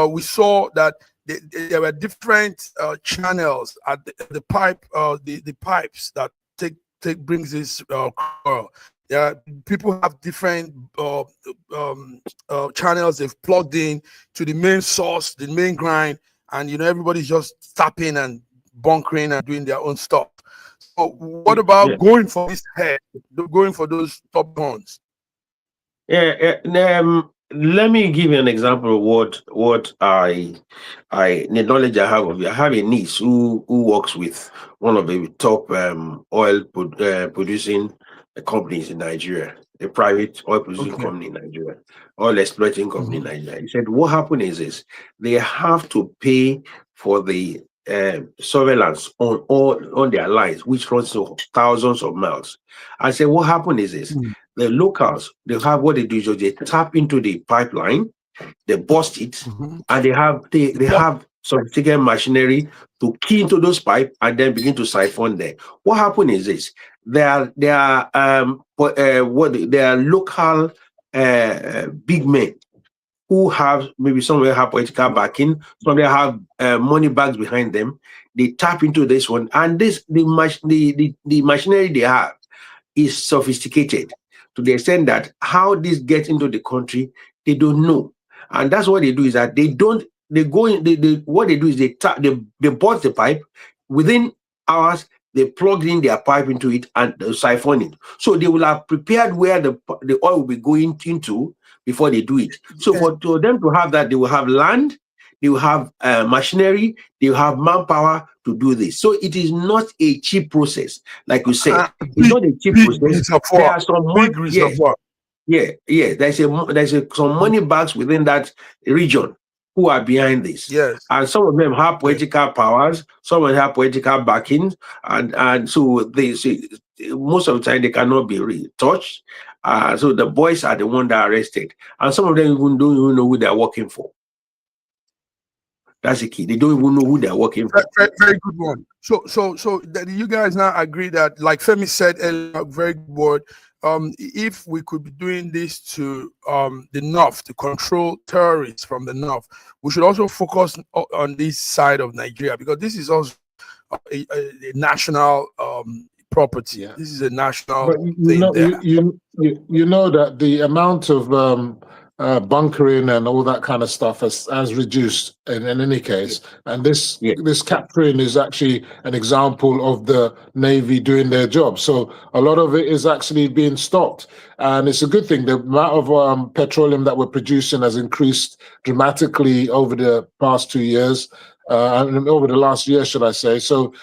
we saw that there were different channels at the pipes that brings this people have different channels they've plugged in to the main source, the main grind, and everybody's just tapping and bunkering and doing their own stuff. So what about going for this head, going for those top guns? let me give you an example of what the knowledge I have of it. I have a niece who works with one of the top oil producing companies in Nigeria, a private oil producing company in Nigeria, oil exploiting company in Nigeria. He said what happened is this: they have to pay for the surveillance on their lines, which runs to thousands of miles. I said what happened is this: the locals, they have what they do is they tap into the pipeline, they bust it, and they have sophisticated machinery to key into those pipes and then begin to siphon them. What happened is this: they are local big men who have, maybe some will have political backing, some will have money bags behind them. They tap into this one, and the machinery they have is sophisticated to the extent that how this gets into the country, they don't know. And that's what they do is that what they do is they bought the pipe. Within hours, they plugged in their pipe into it and they siphon it. So they will have prepared where the oil will be going into before they do it. So for them to have that, they will have land, they will have machinery, they will have manpower to do this. So it is not a cheap process, like you said. It's not a cheap process. There are some there's some money bags within that region who are behind this. Yes. And some of them have political powers, some of them have political backing, and so they see most of the time they cannot be touched. So the boys are the ones that are arrested. And some of them even don't even know who they're working for. That's the key. They don't even know who they're working for. Very good one. So you guys now agree that, like Femi said earlier, very good word. If we could be doing this to the north, to control terrorists from the north, we should also focus on this side of Nigeria, because this is also a national property. Yeah. This is a national thing. You know that the amount of bunkering and all that kind of stuff has reduced in any case, and this capturing is actually an example of the Navy doing their job. So a lot of it is actually being stopped, and it's a good thing. The amount of petroleum that we're producing has increased dramatically over the past 2 years, and over the last year, should I say. So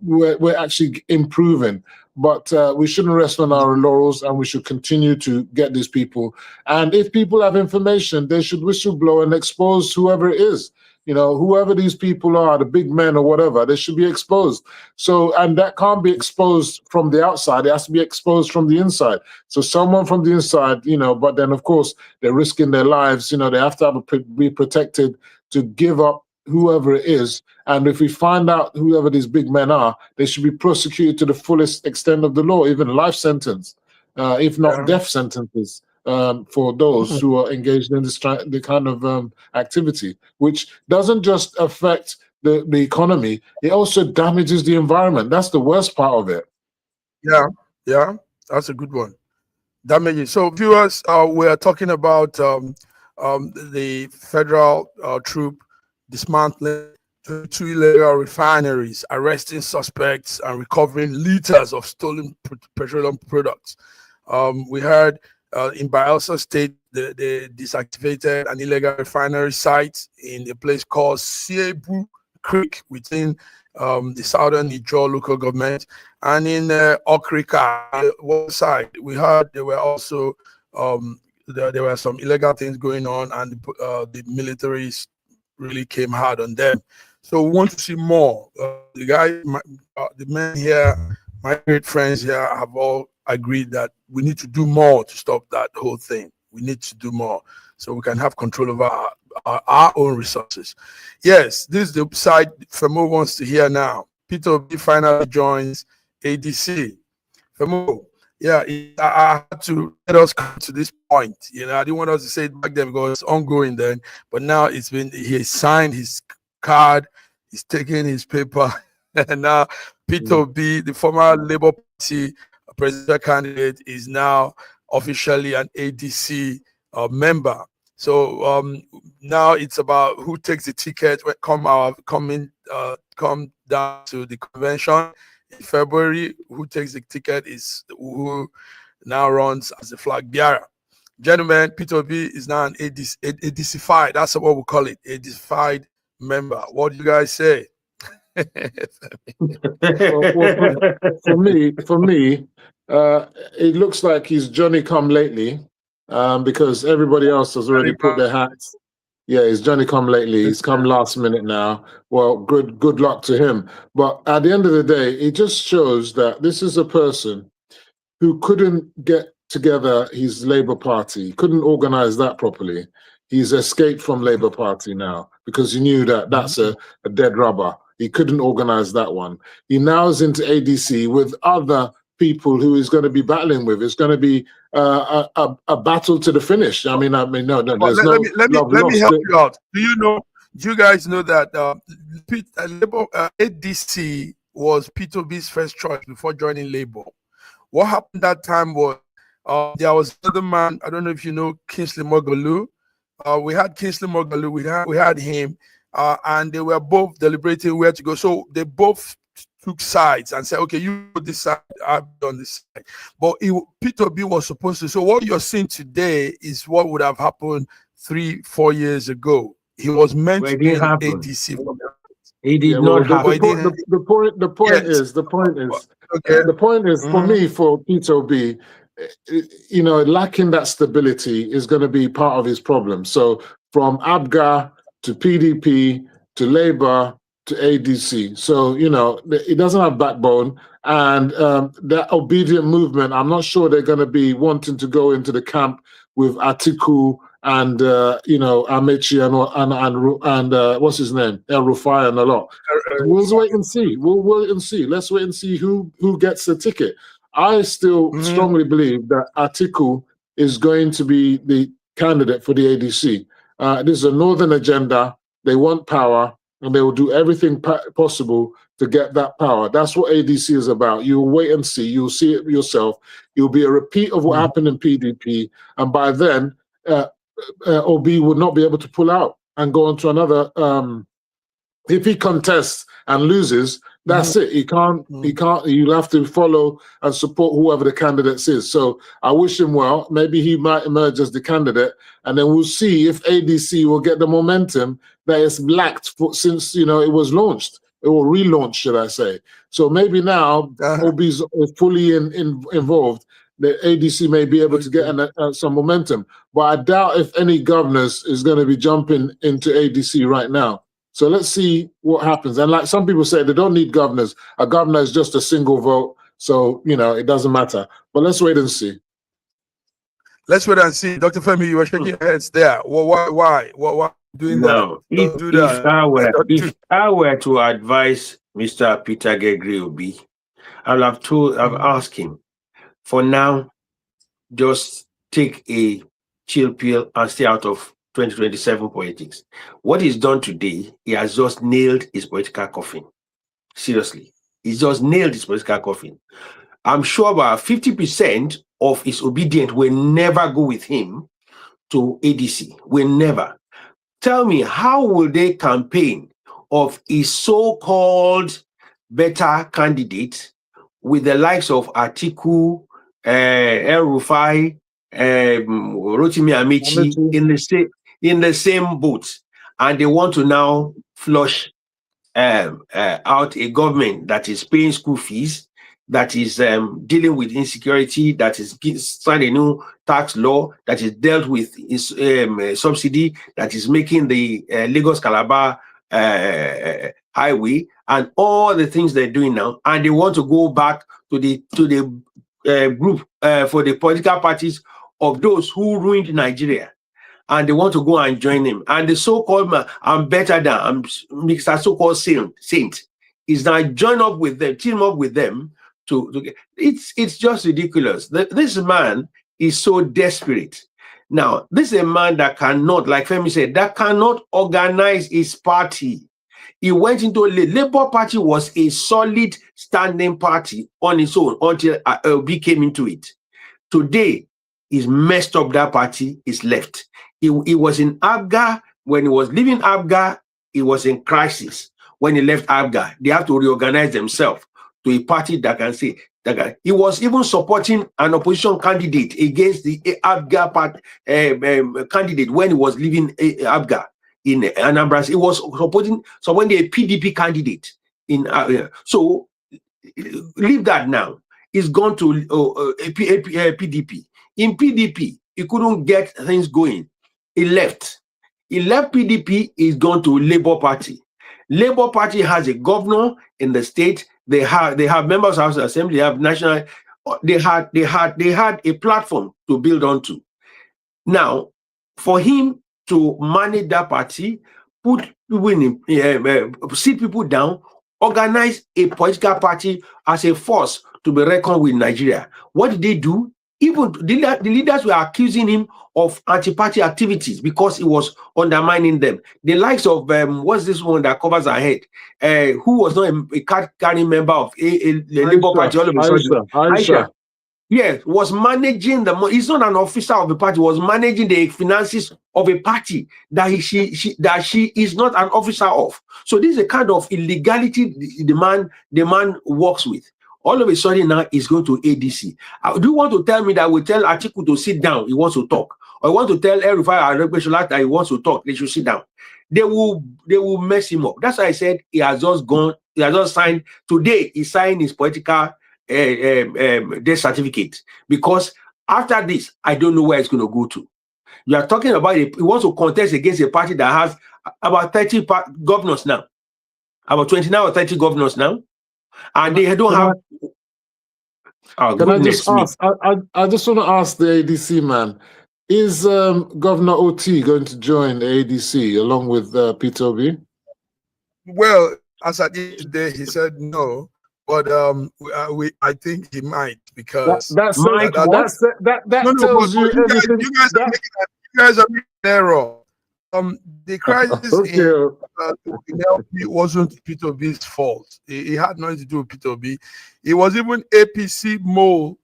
we're actually improving. But we shouldn't rest on our laurels, and we should continue to get these people. And if people have information, they should whistleblow and expose whoever it is. You know, whoever these people are, the big men or whatever, they should be exposed. So, and that can't be exposed from the outside. It has to be exposed from the inside. So someone from the inside, you know, but then of course they're risking their lives. You know, they have to be protected to give up whoever it is. And if we find out whoever these big men are, they should be prosecuted to the fullest extent of the law, even life sentence, if not death sentences, for those who are engaged in the kind of activity, which doesn't just affect the economy, it also damages the environment. That's the worst part of it. Yeah, that's a good one. Damages. So viewers, we're talking about the federal troop dismantling 2 illegal refineries, arresting suspects, and recovering liters of stolen petroleum products. We heard in Bayelsa State, they deactivated an illegal refinery site in a place called Siebu Creek within the southern Niger local government. And in Okrika, one side, we heard there were also there were some illegal things going on, and the militaries really came hard on them. So we want to see more. The guys, the men here, my great friends here, have all agreed that we need to do more to stop that whole thing. We need to do more so we can have control over our own resources. Yes, this is the side Femo wants to hear now. Peter Obi finally joins ADC. Femo, yeah, I had to let us come to this point. You know, I didn't want us to say it back then because it's ongoing then, but now he signed his card, he's taking his paper, and now Peter Obi, the former Labour Party presidential candidate, is now officially an ADC member. So now it's about who takes the ticket when come down to the convention in February. Who takes the ticket is who now runs as the flag bearer. Gentlemen, Peter Obi is now an ADC-fied. That's what we call it, ADC-fied member. What do you guys say? For me, it looks like he's Johnny come lately, because everybody else has already put their hats. Yeah, he's Johnny come lately. He's come last minute now. Well, good luck to him. But at the end of the day, it just shows that this is a person who couldn't get together his Labour Party, couldn't organize that properly. He's escaped from Labour Party now because he knew that that's a dead rubber. He couldn't organize that one. He now is into ADC with other people who he's going to be battling with. It's going to be a battle to the finish. I mean, no. There's let me help you out. Do you guys know that Labour ADC was Peter Obi's first choice before joining Labour? What happened that time was there was another man. I don't know if you know Kingsley Moghalu. We had Kingsley Moghalu. We had him, and they were both deliberating where to go. So they both took sides and said, "Okay, you go this side, I'll be on this side." But Peter Obi was supposed to. So what you're seeing today is what would have happened 3-4 years ago. He was meant to be an ADC. He did not happen. The point is, for me, for Peter Obi, lacking that stability is going to be part of his problem. So from ABGA to PDP to Labour to ADC. So, it doesn't have backbone. And that obedient movement, I'm not sure they're going to be wanting to go into the camp with Atiku and Amechi and what's his name, El Rufai and a lot. We'll wait and see. We'll wait and see. Let's wait and see who gets the ticket. I still strongly believe that Atiku is going to be the candidate for the ADC. This is a northern agenda. They want power, and they will do everything possible to get that power. That's what ADC is about. You'll wait and see. You'll see it yourself. You'll be a repeat of what happened in PDP, and by then, Obi would not be able to pull out and go on to another. If he contests and loses, that's it. He can't. You'll have to follow and support whoever the candidate is. So I wish him well. Maybe he might emerge as the candidate, and then we'll see if ADC will get the momentum that it's lacked since it was launched or relaunched, should I say? So maybe now Obi's fully involved. The ADC may be able to get some momentum, but I doubt if any governors is going to be jumping into ADC right now. So let's see what happens. And like some people say, they don't need governors. A governor is just a single vote, so it doesn't matter. But let's wait and see. Let's wait and see. Dr. Femi, you were shaking your heads there. Why doing that? If I were to advise Mr. Peter Gregory Obi, I've asked him, for now, just take a chill pill and stay out of 2027 politics. What he's done today, he has just nailed his political coffin. Seriously, he's just nailed his political coffin. I'm sure about 50% of his obedient will never go with him to ADC. Will never. Tell me, how will they campaign of a so-called better candidate with the likes of Atiku, El Rufai, Rotimi Amechi in the same boat, and they want to now flush out a government that is paying school fees, that is dealing with insecurity, that is signed a new tax law, that is dealt with subsidy, that is making the Lagos-Calabar highway, and all the things they're doing now, and they want to go back to the group for the political parties of those who ruined Nigeria, and they want to go and join him. And the so-called I'm better than Mr. so-called saint is now team up with them to it's just ridiculous. This man is so desperate. Now, this is a man that cannot, like Femi said, that cannot organize his party. He went into Labour Party was a solid standing party on its own until Obi came into it. Today, he's messed up that party, he's left. He was in ABGA. When he was leaving ABGA, he was in crisis. When he left ABGA, they have to reorganize themselves to a party that can say, That guy. He was even supporting an opposition candidate against the Abga candidate when he was leaving Abga in Anambra. He was supporting a PDP candidate in. So leave that now. He's gone to PDP. In PDP, he couldn't get things going. He left. He left PDP. He's gone to Labour Party. Labour Party has a governor in the state. They have members of the assembly. They have national. They had a platform to build onto. Now, for him to manage that party, put people in, sit people down, organize a political party as a force to be reckoned with Nigeria. What did they do? Even the leaders were accusing him of anti-party activities because he was undermining them. The likes of what's this one that covers her head, who was not a card-carrying member of the Labour Party. All of a sudden, Aisha. Yes, was managing the money. He's not an officer of the party. Was managing the finances of a party that she is not an officer of. So this is a kind of illegality the man works with. All of a sudden now he's going to ADC. Do you want to tell me that we tell Atiku to sit down? He wants to talk. Or you want to tell El-Rufai Aregbesola that he wants to talk? They should sit down. They will mess him up. That's why I said he has just gone. He has just signed today. He signed his political death certificate, because after this, I don't know where it's going to go to. You are talking about he wants to contest against a party that has about 30 governors now, about 29 or 30 governors now, and they don't have. Can I just ask? I just want to ask the ADC man: is Governor OT going to join the ADC along with Peter Obi? Well, as I did today, he said no. But I think he might, because that tells you everything. You guys are making an error. The crisis in LP wasn't Peter Obi's fault. He had nothing to do with Peter Obi. It was even APC mole.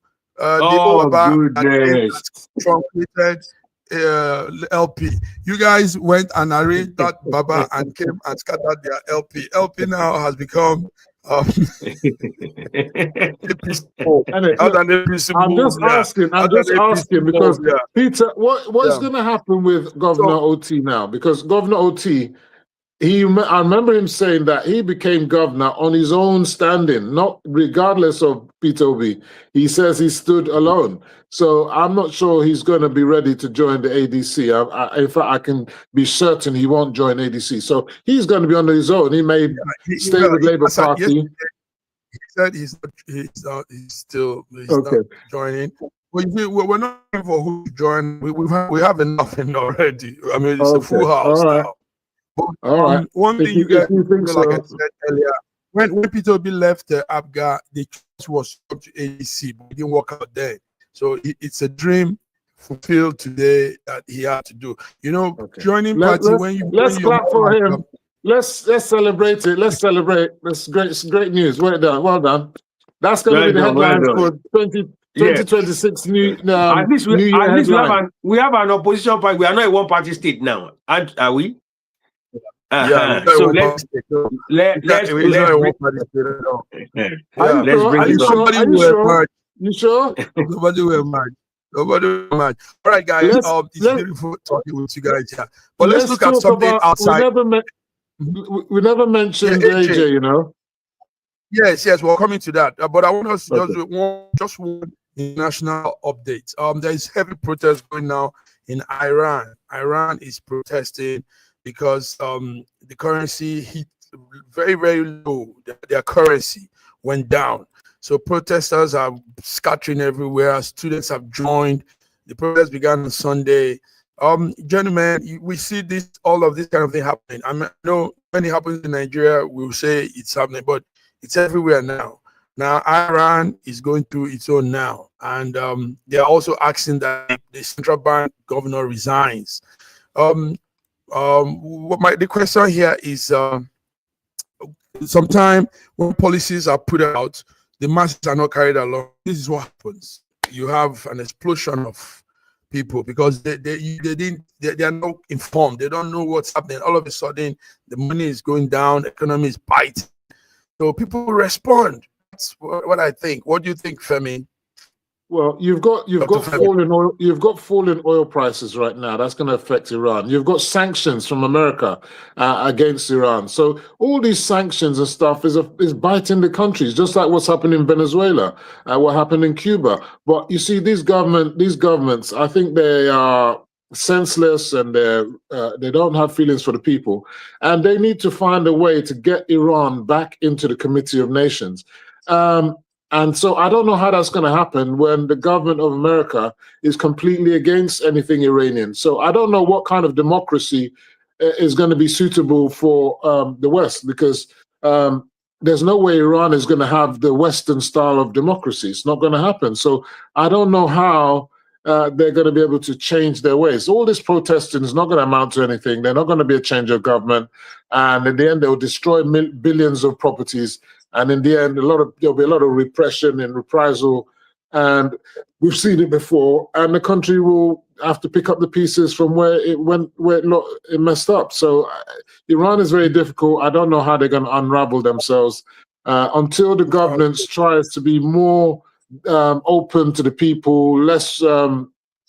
Truncated LP. You guys went and arranged that Baba and came and scattered their LP. LP now has become. I'm just asking because Peter, what's going to happen with Governor OT now? Because Governor OT, I remember him saying that he became governor on his own standing, not regardless of Peter Obi. He says he stood alone. So I'm not sure he's going to be ready to join the ADC. In fact, I can be certain he won't join ADC. So he's going to be on his own. He may stay with Labour Party. He said he's still not joining. We're not looking for who to join. We have enough already. I mean, it's a full house now. But, one thing you guys, like I said earlier, when Peter Obi left the Abga, the choice was to ADC, but it didn't work out there. So it's a dream fulfilled today that he had to do. You know, joining party let's clap for him. Let's celebrate it. Let's celebrate. That's great. It's great news. Well done. Well done. That's going to be the headlines for 2026 new. At least we have an opposition party. We are not a one-party state now, are we? Yeah, so let's bring it up. You sure? Nobody will match. All right, guys. It's beautiful talking with you guys here. But let's look at something outside. We never mentioned AJ, you know. Yes, we're coming to that. But I want us to just one international update. There is heavy protest going now in Iran. Iran is protesting because the currency hit very, very low. Their currency went down. So protesters are scattering everywhere. Students have joined. The protest began on Sunday. Gentlemen, we see all of this kind of thing happening. I know when it happens in Nigeria, we'll say it's happening, but it's everywhere now. Now, Iran is going through its own now. And they are also asking that the central bank governor resigns. The question here is, sometimes when policies are put out, the masses are not carried along. This is what happens. You have an explosion of people because they are not informed. They don't know what's happening. All of a sudden, the money is going down, the economy is biting. So people respond. That's what I think. What do you think, Femi? Well, you've got falling oil prices right now. That's going to affect Iran. You've got sanctions from America against Iran. So all these sanctions and stuff is biting the countries, just like what's happened in Venezuela, what happened in Cuba. But you see, these governments, I think they are senseless, and they don't have feelings for the people, and they need to find a way to get Iran back into the Committee of Nations. And so I don't know how that's going to happen when the government of America is completely against anything Iranian. So I don't know what kind of democracy is going to be suitable for the West, because there's no way Iran is going to have the Western style of democracy. It's not going to happen. So I don't know how they're going to be able to change their ways. All this protesting is not going to amount to anything. They're not going to be a change of government. And in the end, they'll destroy billions of properties. And in the end, there'll be a lot of repression and reprisal, and we've seen it before. And the country will have to pick up the pieces from where it messed up. So Iran is very difficult. I don't know how they're going to unravel themselves until the governance tries to be more open to the people, less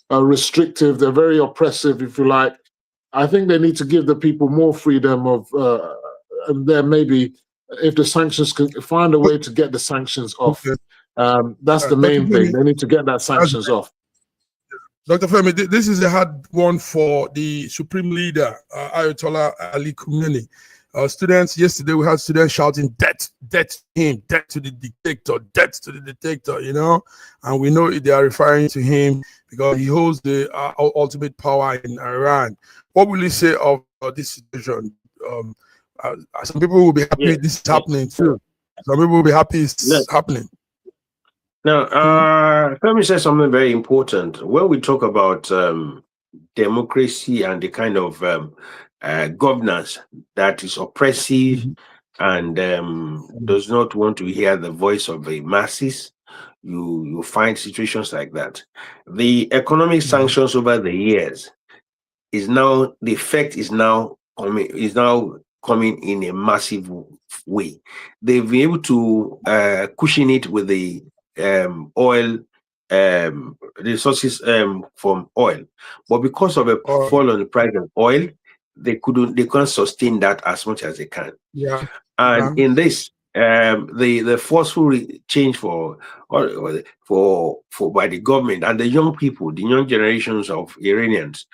restrictive. They're very oppressive, if you like. I think they need to give the people more freedom of, and then maybe, if the sanctions can find a way to get the sanctions off, that's the main thing. They need to get that sanctions off. Dr. Femi, this is a hard one for the Supreme Leader, Ayatollah Ali Khamenei. Students, yesterday we had students shouting, death to him, death to the dictator, death to the dictator, you know, and we know they are referring to him because he holds the ultimate power in Iran. What will you say of this situation? Some people will be happy this is happening too. Some people will be happy it's happening. Now, let me say something very important. When we talk about democracy and the kind of governance that is oppressive and does not want to hear the voice of the masses, you find situations like that. The economic sanctions over the years the effect is now coming in a massive way. They've been able to cushion it with the oil resources from oil, but because of a fall on the price of oil, they can't sustain that as much as they can. In this, the forceful change by the government and the young people, the young generations of Iranians,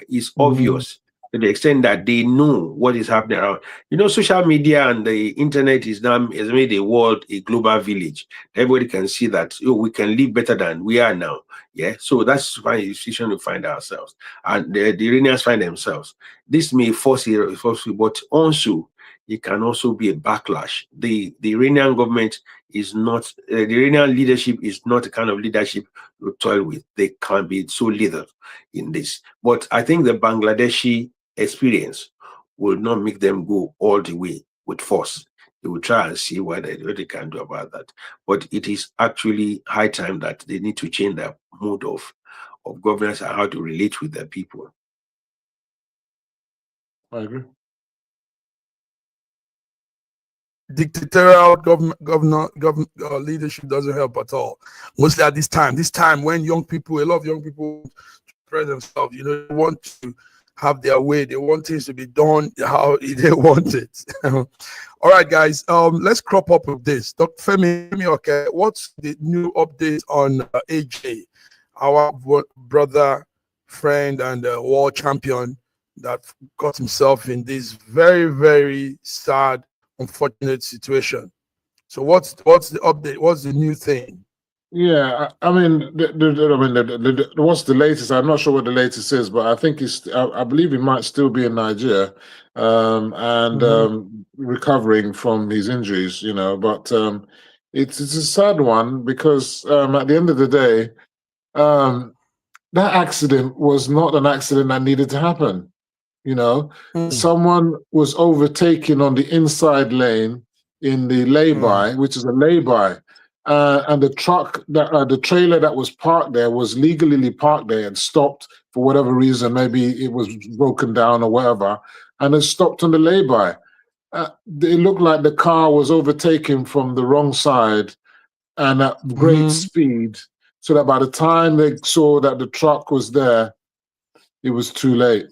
is obvious. To the extent that they know what is happening around. You know, social media and the internet has made the world a global village. Everybody can see that we can live better than we are now. Yeah, so that's why the situation we find ourselves, and the Iranians find themselves. This may force but also it can also be a backlash. The Iranian government is not, the Iranian leadership is not the kind of leadership you toil with. They can't be so lethal in this. But I think the Bangladeshi experience will not make them go all the way with force. They will try and see what they can do about that. But it is actually high time that they need to change their mode of governance and how to relate with their people. I agree. Dictatorial government leadership doesn't help at all. Mostly at this time when a lot of young people express themselves, you know, they want to have their way. They want things to be done how they want it. All right, guys. Let's crop up with this. Dr. Femi, okay, what's the new update on AJ, our brother, friend, and world champion that got himself in this very, very sad, unfortunate situation? So what's the update? What's the new thing? Yeah, I mean, what's the latest? I'm not sure what the latest is, but I think I believe he might still be in Nigeria and recovering from his injuries, you know. But it's a sad one because at the end of the day, that accident was not an accident that needed to happen. You know, someone was overtaken on the inside lane in the lay-by, which is a lay-by. And the truck, the trailer that was parked there was legally parked there and stopped for whatever reason. Maybe it was broken down or whatever, and it stopped on the lay-by. it looked like the car was overtaken from the wrong side and at great speed, so that by the time they saw that the truck was there, it was too late.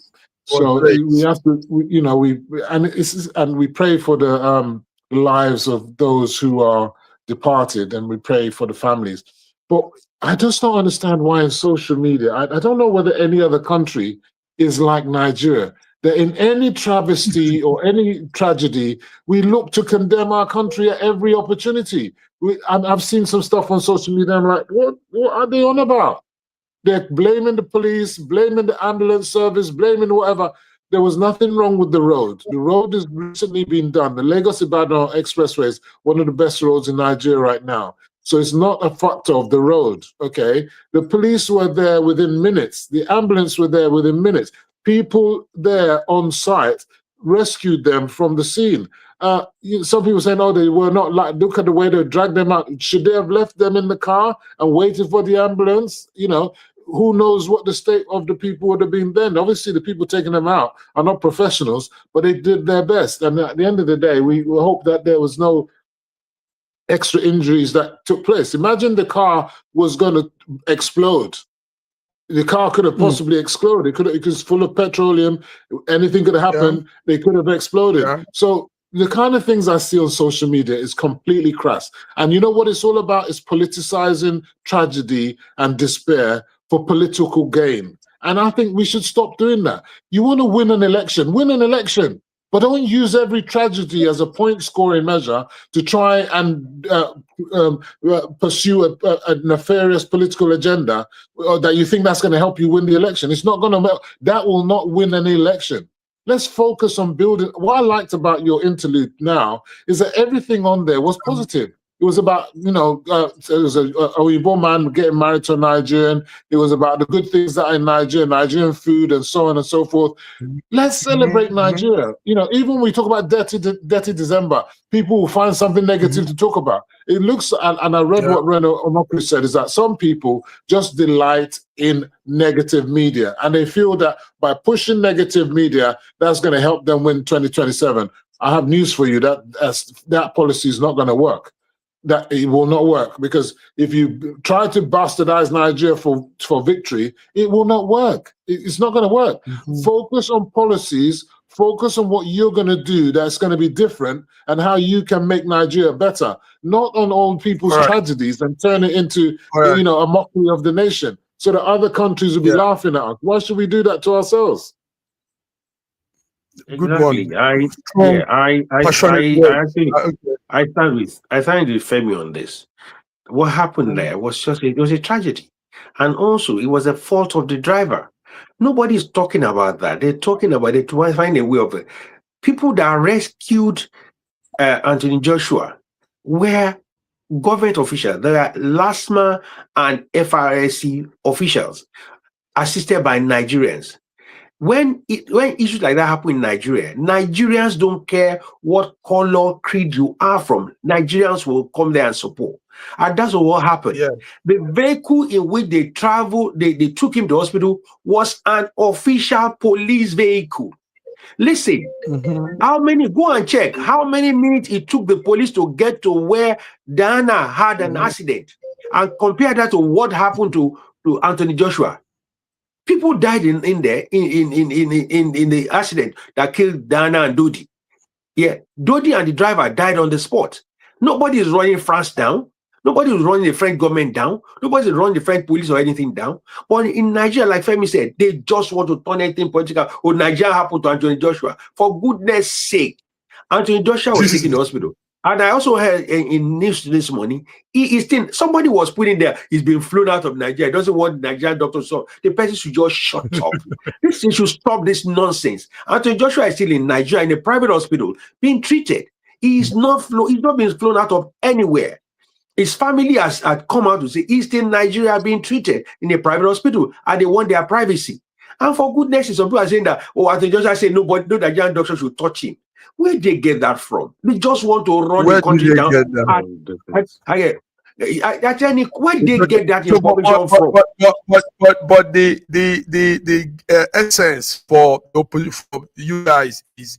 So we have to, we pray for the lives of those who are departed, and we pray for the families. But I just don't understand why in social media, I don't know whether any other country is like Nigeria, that in any travesty or any tragedy, we look to condemn our country at every opportunity. I've seen some stuff on social media, I'm like, what are they on about? They're blaming the police, blaming the ambulance service, blaming whatever. There was nothing wrong with the road. The road has recently been done. The Lagos-Ibadan Expressway is one of the best roads in Nigeria right now. So it's not a factor of the road, okay? The police were there within minutes. The ambulance were there within minutes. People there on site rescued them from the scene. Some people saying, oh, they were not like, look at the way they dragged them out. Should they have left them in the car and waited for the ambulance? Who knows what the state of the people would have been then? Obviously, the people taking them out are not professionals, but they did their best. And at the end of the day, we hope that there was no extra injuries that took place. Imagine the car was going to explode. The car could have possibly exploded. It was full of petroleum. Anything could have happened. They could have exploded. So the kind of things I see on social media is completely crass. And you know what it's all about? It's politicizing tragedy and despair for political gain. And I think we should stop doing that. You want to win an election, but don't use every tragedy as a point-scoring measure to try and pursue a nefarious political agenda that you think that's going to help you win the election. It's not going to. That will not win an election. Let's focus on building. What I liked about your interlude now is that everything on there was positive. It was about, it was a Oyibo man getting married to a Nigerian. It was about the good things that are in Nigeria, Nigerian food and so on and so forth. Let's celebrate Nigeria. Even when we talk about dirty December, people will find something negative to talk about. It looks, and I read what Reno Omokri said, is that some people just delight in negative media. And they feel that by pushing negative media, that's going to help them win 2027. I have news for you, that policy is not going to work. That it will not work, because if you try to bastardize Nigeria for victory, it will not work. It's not going to work. Focus on policies, focus on what you're going to do that's going to be different and how you can make Nigeria better, not on old people's tragedies and turn it into a mockery of the nation so that other countries will be laughing at us. Why should we do that to ourselves? Exactly. Good one. I stand with Femi on this. What happened there was it was a tragedy, and also it was a fault of the driver. Nobody is talking about that. They're talking about it to find a way of it. People that rescued Anthony Joshua were government officials. There are LASMA and FRSC officials assisted by Nigerians. When issues like that happen in Nigeria, Nigerians don't care what color, creed you are from. Nigerians will come there and support. And that's what happened. The vehicle in which they traveled, they took him to hospital, was an official police vehicle. Listen, go and check how many minutes it took the police to get to where Diana had an accident, and compare that to what happened to Anthony Joshua. People died in the accident that killed Diana and Dodi. Dodi and the driver died on the spot. Nobody is running France down. Nobody is running the French government down. Nobody is running the French police or anything down. But in Nigeria, like Femi said, they just want to turn anything political. Or Nigeria happened to Anthony Joshua. For goodness sake, Anthony Joshua was taken to the hospital. And I also heard in news this morning, somebody was putting there, he's been flown out of Nigeria. He doesn't want Nigerian doctors. So the person should just shut up. This thing should stop this nonsense. Anthony Joshua is still in Nigeria in a private hospital being treated. He's not being flown out of anywhere. His family has come out to say he's still in Nigeria being treated in a private hospital, and they want their privacy. And for goodness sake, some people are saying that, Anthony Joshua said no Nigerian doctor should touch him. Where did they get that from? They just want to run the country down. Where did they get that information from? But the essence for you guys is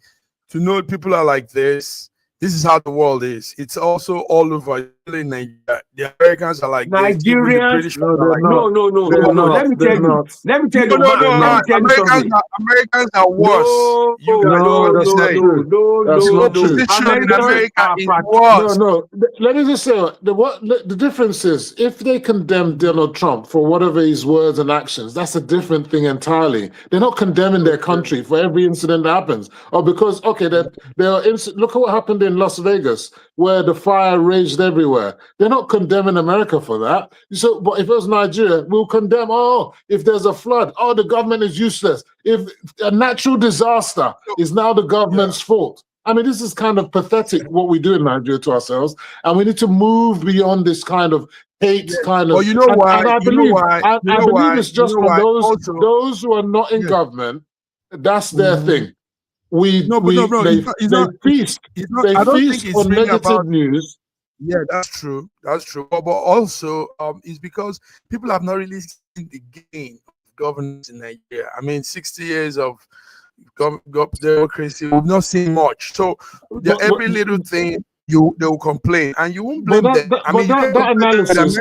to know people are like this. This is how the world is. It's also all over in Nigeria. The Americans are like this. Even the Nigerians, British are like no. Let me tell you. Let me tell you, man. Let me tell you something. Americans are worse. That's not true. That's not true. Position in America is worse. No. Let me just say the difference is if they condemn Donald Trump for whatever his words and actions, that's a different thing entirely. They're not condemning their country for every incident that happens, or because look at what happened in Las Vegas where the fire raged everywhere. They're not condemning America for that. So, but if it was Nigeria, we'll condemn. Oh, if there's a flood, the government is useless. If a natural disaster is now the government's fault. I mean, this is kind of pathetic what we do in Nigeria to ourselves, and we need to move beyond this kind of hate kind of. Well, you know why? And I believe it's just for those who are not in Yeah. government. That's their thing. They feast on negative news. Yeah, that's true. That's true. But also, it's because people have not really seen the gain of governance in Nigeria. I mean, 60 years of democracy, we've not seen much. So every little thing they will complain, and you won't blame them. I mean, that analysis.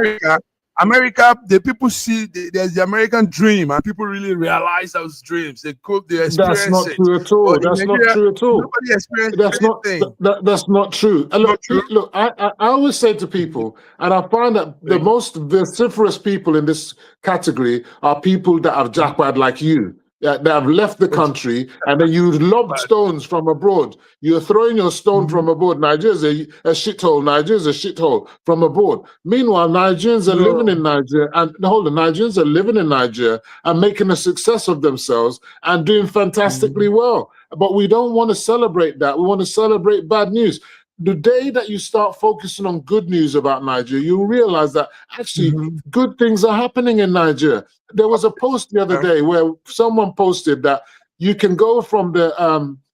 America, the people see there's the American dream, and people really realize those dreams. They experience That's not true at all. That's not true at all. Nobody experiences anything. That's not true. Look, I always say to people, and I find that the most vociferous people in this category are people that have jackpot like you. That have left the country, and then you lob stones from abroad. You're throwing your stone from abroad. Nigeria's a shithole. Nigeria's a shithole from abroad. Meanwhile, Nigerians are living in Nigeria, and Nigerians are living in Nigeria and making a success of themselves and doing fantastically well. But we don't want to celebrate that. We want to celebrate bad news. The day that you start focusing on good news about Nigeria, you'll realize that actually good things are happening in Nigeria. There was a post the other day where someone posted that you can go from the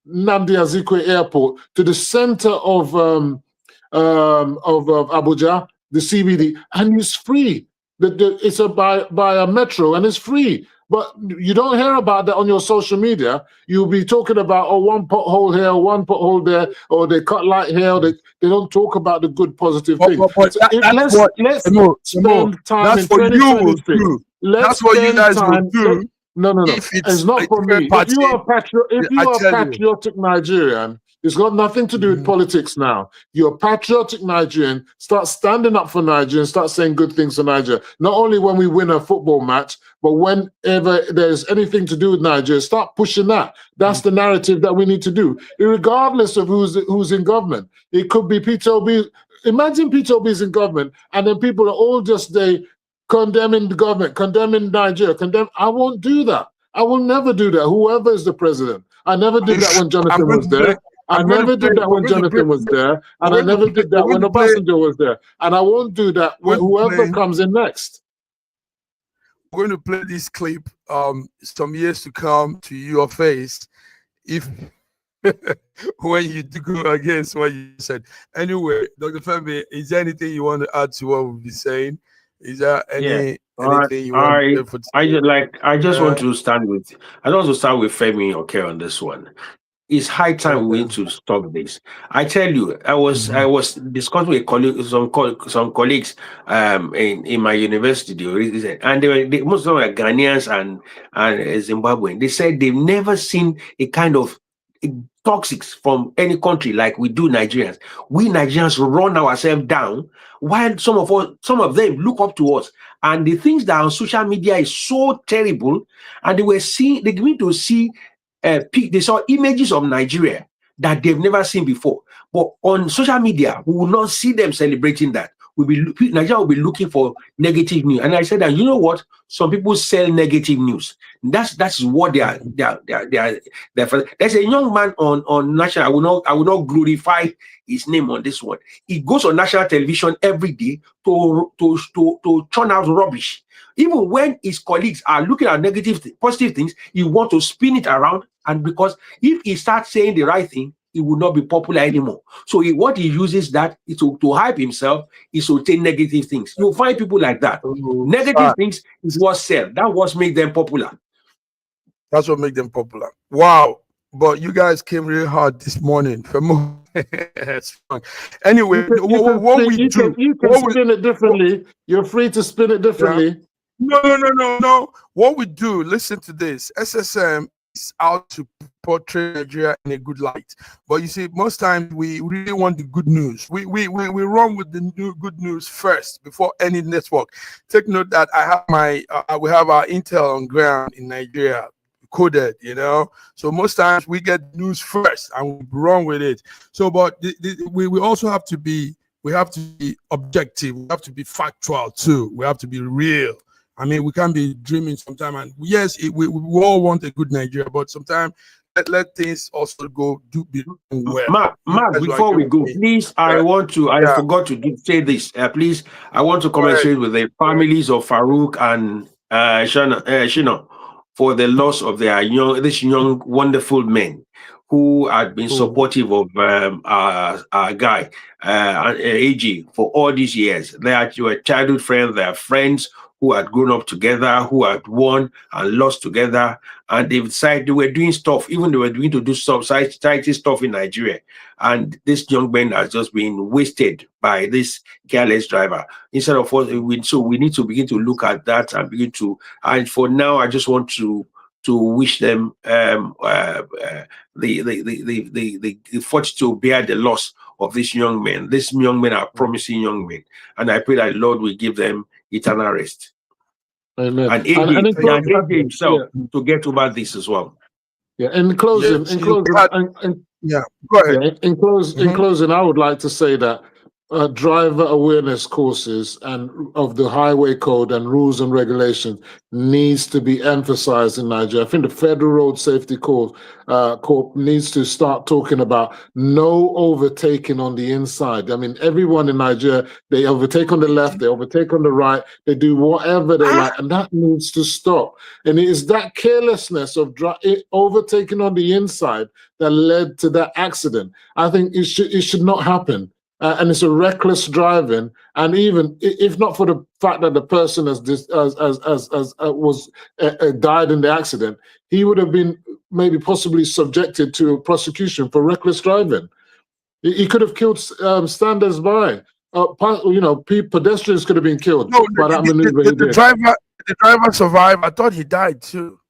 Nnamdi Azikiwe airport to the center of Abuja, the CBD, and it's free. It's by a metro, and it's free. But you don't hear about that on your social media. You'll be talking about one pothole here, one pothole there, or they cut light here. Or they don't talk about the good, positive things. Let's spend time in 2023. That's what you guys will do. No. It's not for me. If you are a patriotic Nigerian, it's got nothing to do with politics now. You're a patriotic Nigerian. Start standing up for Nigeria and start saying good things for Nigeria. Not only when we win a football match, but whenever there's anything to do with Nigeria, start pushing that. That's the narrative that we need to do, regardless of who's in government. It could be Peter Obi. Imagine Peter Obi's in government, and then people are all just condemning the government, condemning Nigeria, I won't do that. I will never do that, whoever is the president. I never did that when Jonathan was there. I never did that when Jonathan was there. And I never did that when Obasanjo was there. And I won't do that when whoever comes in next. We're going to play this clip some years to come to your face when you go against what you said. Anyway, Dr. Femi, is there anything you want to add to what we've been saying? Is there anything you want to I just want to start with Femi okay on this one. It's high time we need to stop this. I tell you, I was discussing with some colleagues in my university, and most of them are Ghanaians and Zimbabwean. They said they've never seen a kind of toxics from any country like we do Nigerians. We Nigerians run ourselves down, while some of them look up to us. And the things that are on social media is so terrible, and they begin to see. They saw images of Nigeria that they've never seen before. But on social media, we will not see them celebrating that. Nigeria will be looking for negative news. And I said that, you know what? Some people sell negative news. That's what they are. There's a young man on national. I will not glorify his name on this one. He goes on national television every day to churn out rubbish. Even when his colleagues are looking at positive things, he wants to spin it around. And because if he starts saying the right thing, he will not be popular anymore. So what he uses that is to hype himself, is to take negative things. You'll find people like that. Negative things is what sell. That what make them popular. That's what make them popular. Wow. but you guys came really hard this morning. It's fun. Anyway, what we do, you can spin it differently. You're free to spin it differently. No. What we do, listen to this. SSM is out to portray Nigeria in a good light. But you see, most times we really want the good news. We run with the good news first before any network. Take note that I have we have our intel on ground in Nigeria coded, so most times we get news first and we run with it. So but we also have to be objective. We have to be factual too. We have to be real. I mean, we can't be dreaming sometimes. And yes, we all want a good Nigeria, but sometimes let things also be well. Mark, before we go, please, I forgot to say this. Please, I want to commensurate with the families of Farouk and Shina for the loss of their young, wonderful men who had been supportive of our guy, AG, for all these years. They were childhood friends, they are friends who had grown up together, who had won and lost together, and they decided they were doing stuff, even they were doing to do some society stuff in Nigeria. And this young man has just been wasted by this careless driver. Instead of us, so we need to begin to look at that and begin to. And for now, I just want to wish them the fortitude to bear the loss of these young men. These young men are promising young men, and I pray that the Lord will give them eternal rest. Amen. And AJ himself to get over this as well. Yeah. In closing, go ahead. In closing, I would like to say that driver awareness courses and of the highway code and rules and regulations needs to be emphasized in Nigeria. I think the Federal Road Safety Corps needs to start talking about no overtaking on the inside. I mean, everyone in Nigeria, they overtake on the left, they overtake on the right, they do whatever they like, and that needs to stop. And it is that carelessness of overtaking on the inside that led to that accident. I think it should not happen. And it's a reckless driving, and even if not for the fact that the person died in the accident, he would have been maybe possibly subjected to a prosecution for reckless driving. He could have killed standers by. Pedestrians could have been killed by that maneuver. The driver survived. I thought he died too.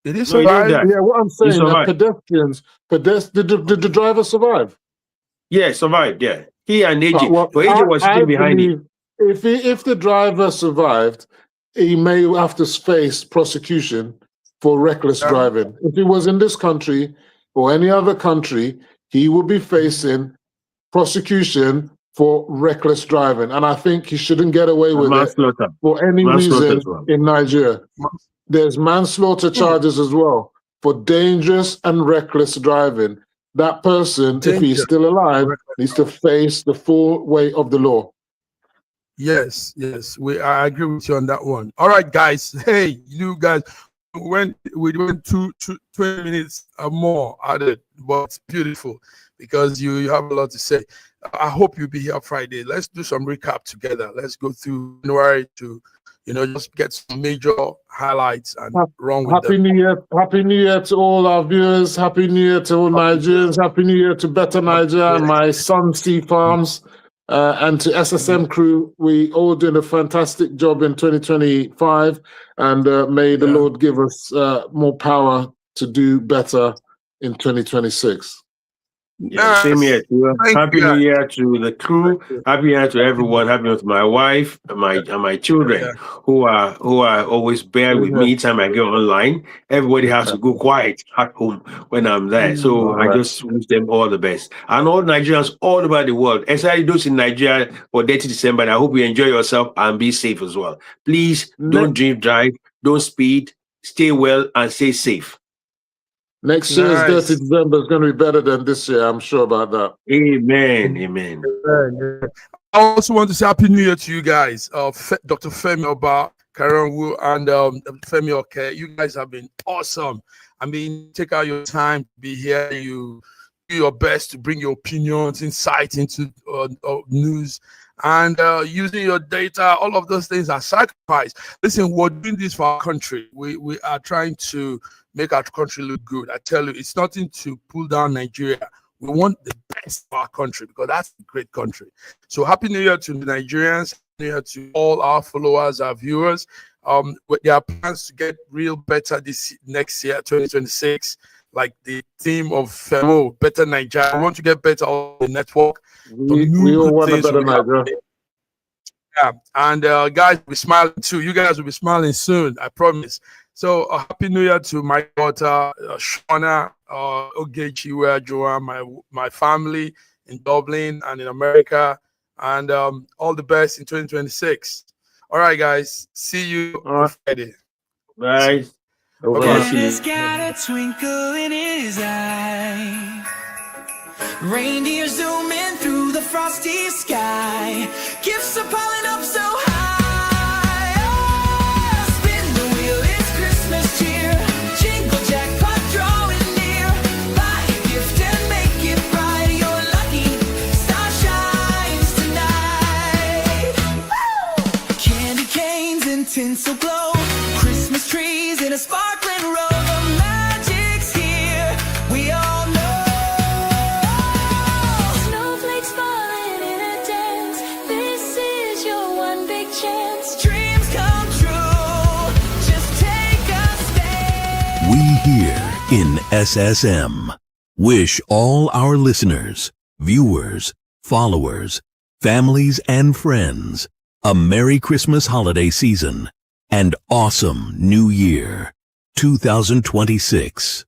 Did he survive? Yeah, what I'm saying, pedestrians. Did the driver survive? Yeah, survived. Yeah, he and AJ. But AJ was still behind him. If the driver survived, he may have to face prosecution for reckless driving. If he was in this country or any other country, he would be facing prosecution for reckless driving. And I think he shouldn't get away with it for any reason in Nigeria. There's manslaughter charges as well for dangerous and reckless driving. That person, if he's still alive, needs to face the full weight of the law. Yes, I agree with you on that one. All right, guys. Hey, you guys, we went 20 minutes or more at it, but it's beautiful because you have a lot to say. I hope you'll be here Friday. Let's do some recap together. Let's go through January to just get some major highlights and run with them. Happy New Year to all our viewers. Happy New Year to all Nigerians. Happy New Year to Better Nigeria and my Sun Sea Farms and to SSM crew. We all doing a fantastic job in 2025, and may the Lord give us more power to do better in 2026. Yeah, same here. Happy New Year to the crew. Happy New Year to everyone. Happy New Year to my wife and my children who are always bear with me anytime I go online. Everybody has to go quiet at home when I'm there. So I just wish them all the best. And all Nigerians all over the world, especially those in Nigeria for 30 December. And I hope you enjoy yourself and be safe as well. Please don't drink, drive, don't speed, stay well and stay safe. Next year's 30 December is going to be better than this year. I'm sure about that. Amen. I also want to say Happy New Year to you guys. Dr. Femi Oba, Karen Wu, and Femi Oke. You guys have been awesome. I mean, take out your time to be here. You your best to bring your opinions, insight into news, and using your data. All of those things are sacrificed. Listen, we're doing this for our country. We are trying to make our country look good. I tell you, it's nothing to pull down Nigeria. We want the best for our country because that's a great country. So happy New Year to the Nigerians. Happy New Year to all our followers, our viewers. There are plans to get real better this next year, 2026. Like the theme of FEMO, Better Nigeria. We want to get better on the network. We all want a better Nigeria. Yeah, and guys will be smiling too. You guys will be smiling soon, I promise. So happy New Year to my daughter, Shauna, Ogechi, Joanne, my family in Dublin and in America, and all the best in 2026. All right, guys. See you on Friday. Bye. He's got a twinkle in his eye. Reindeer zooming through the frosty sky. Gifts are piling up so high. Oh, spin the wheel, it's Christmas cheer. Jingle jackpot drawing near. Buy a gift and make it bright. You're lucky, star shines tonight. Woo! Candy canes and tinsel glow. Christmas trees in a sparkling row. The magic's here, we all know. Snowflakes falling in a dance. This is your one big chance. Dreams come true. Just take a stand. We here in SSM wish all our listeners, viewers, followers, families, and friends a Merry Christmas holiday season and awesome New Year 2026.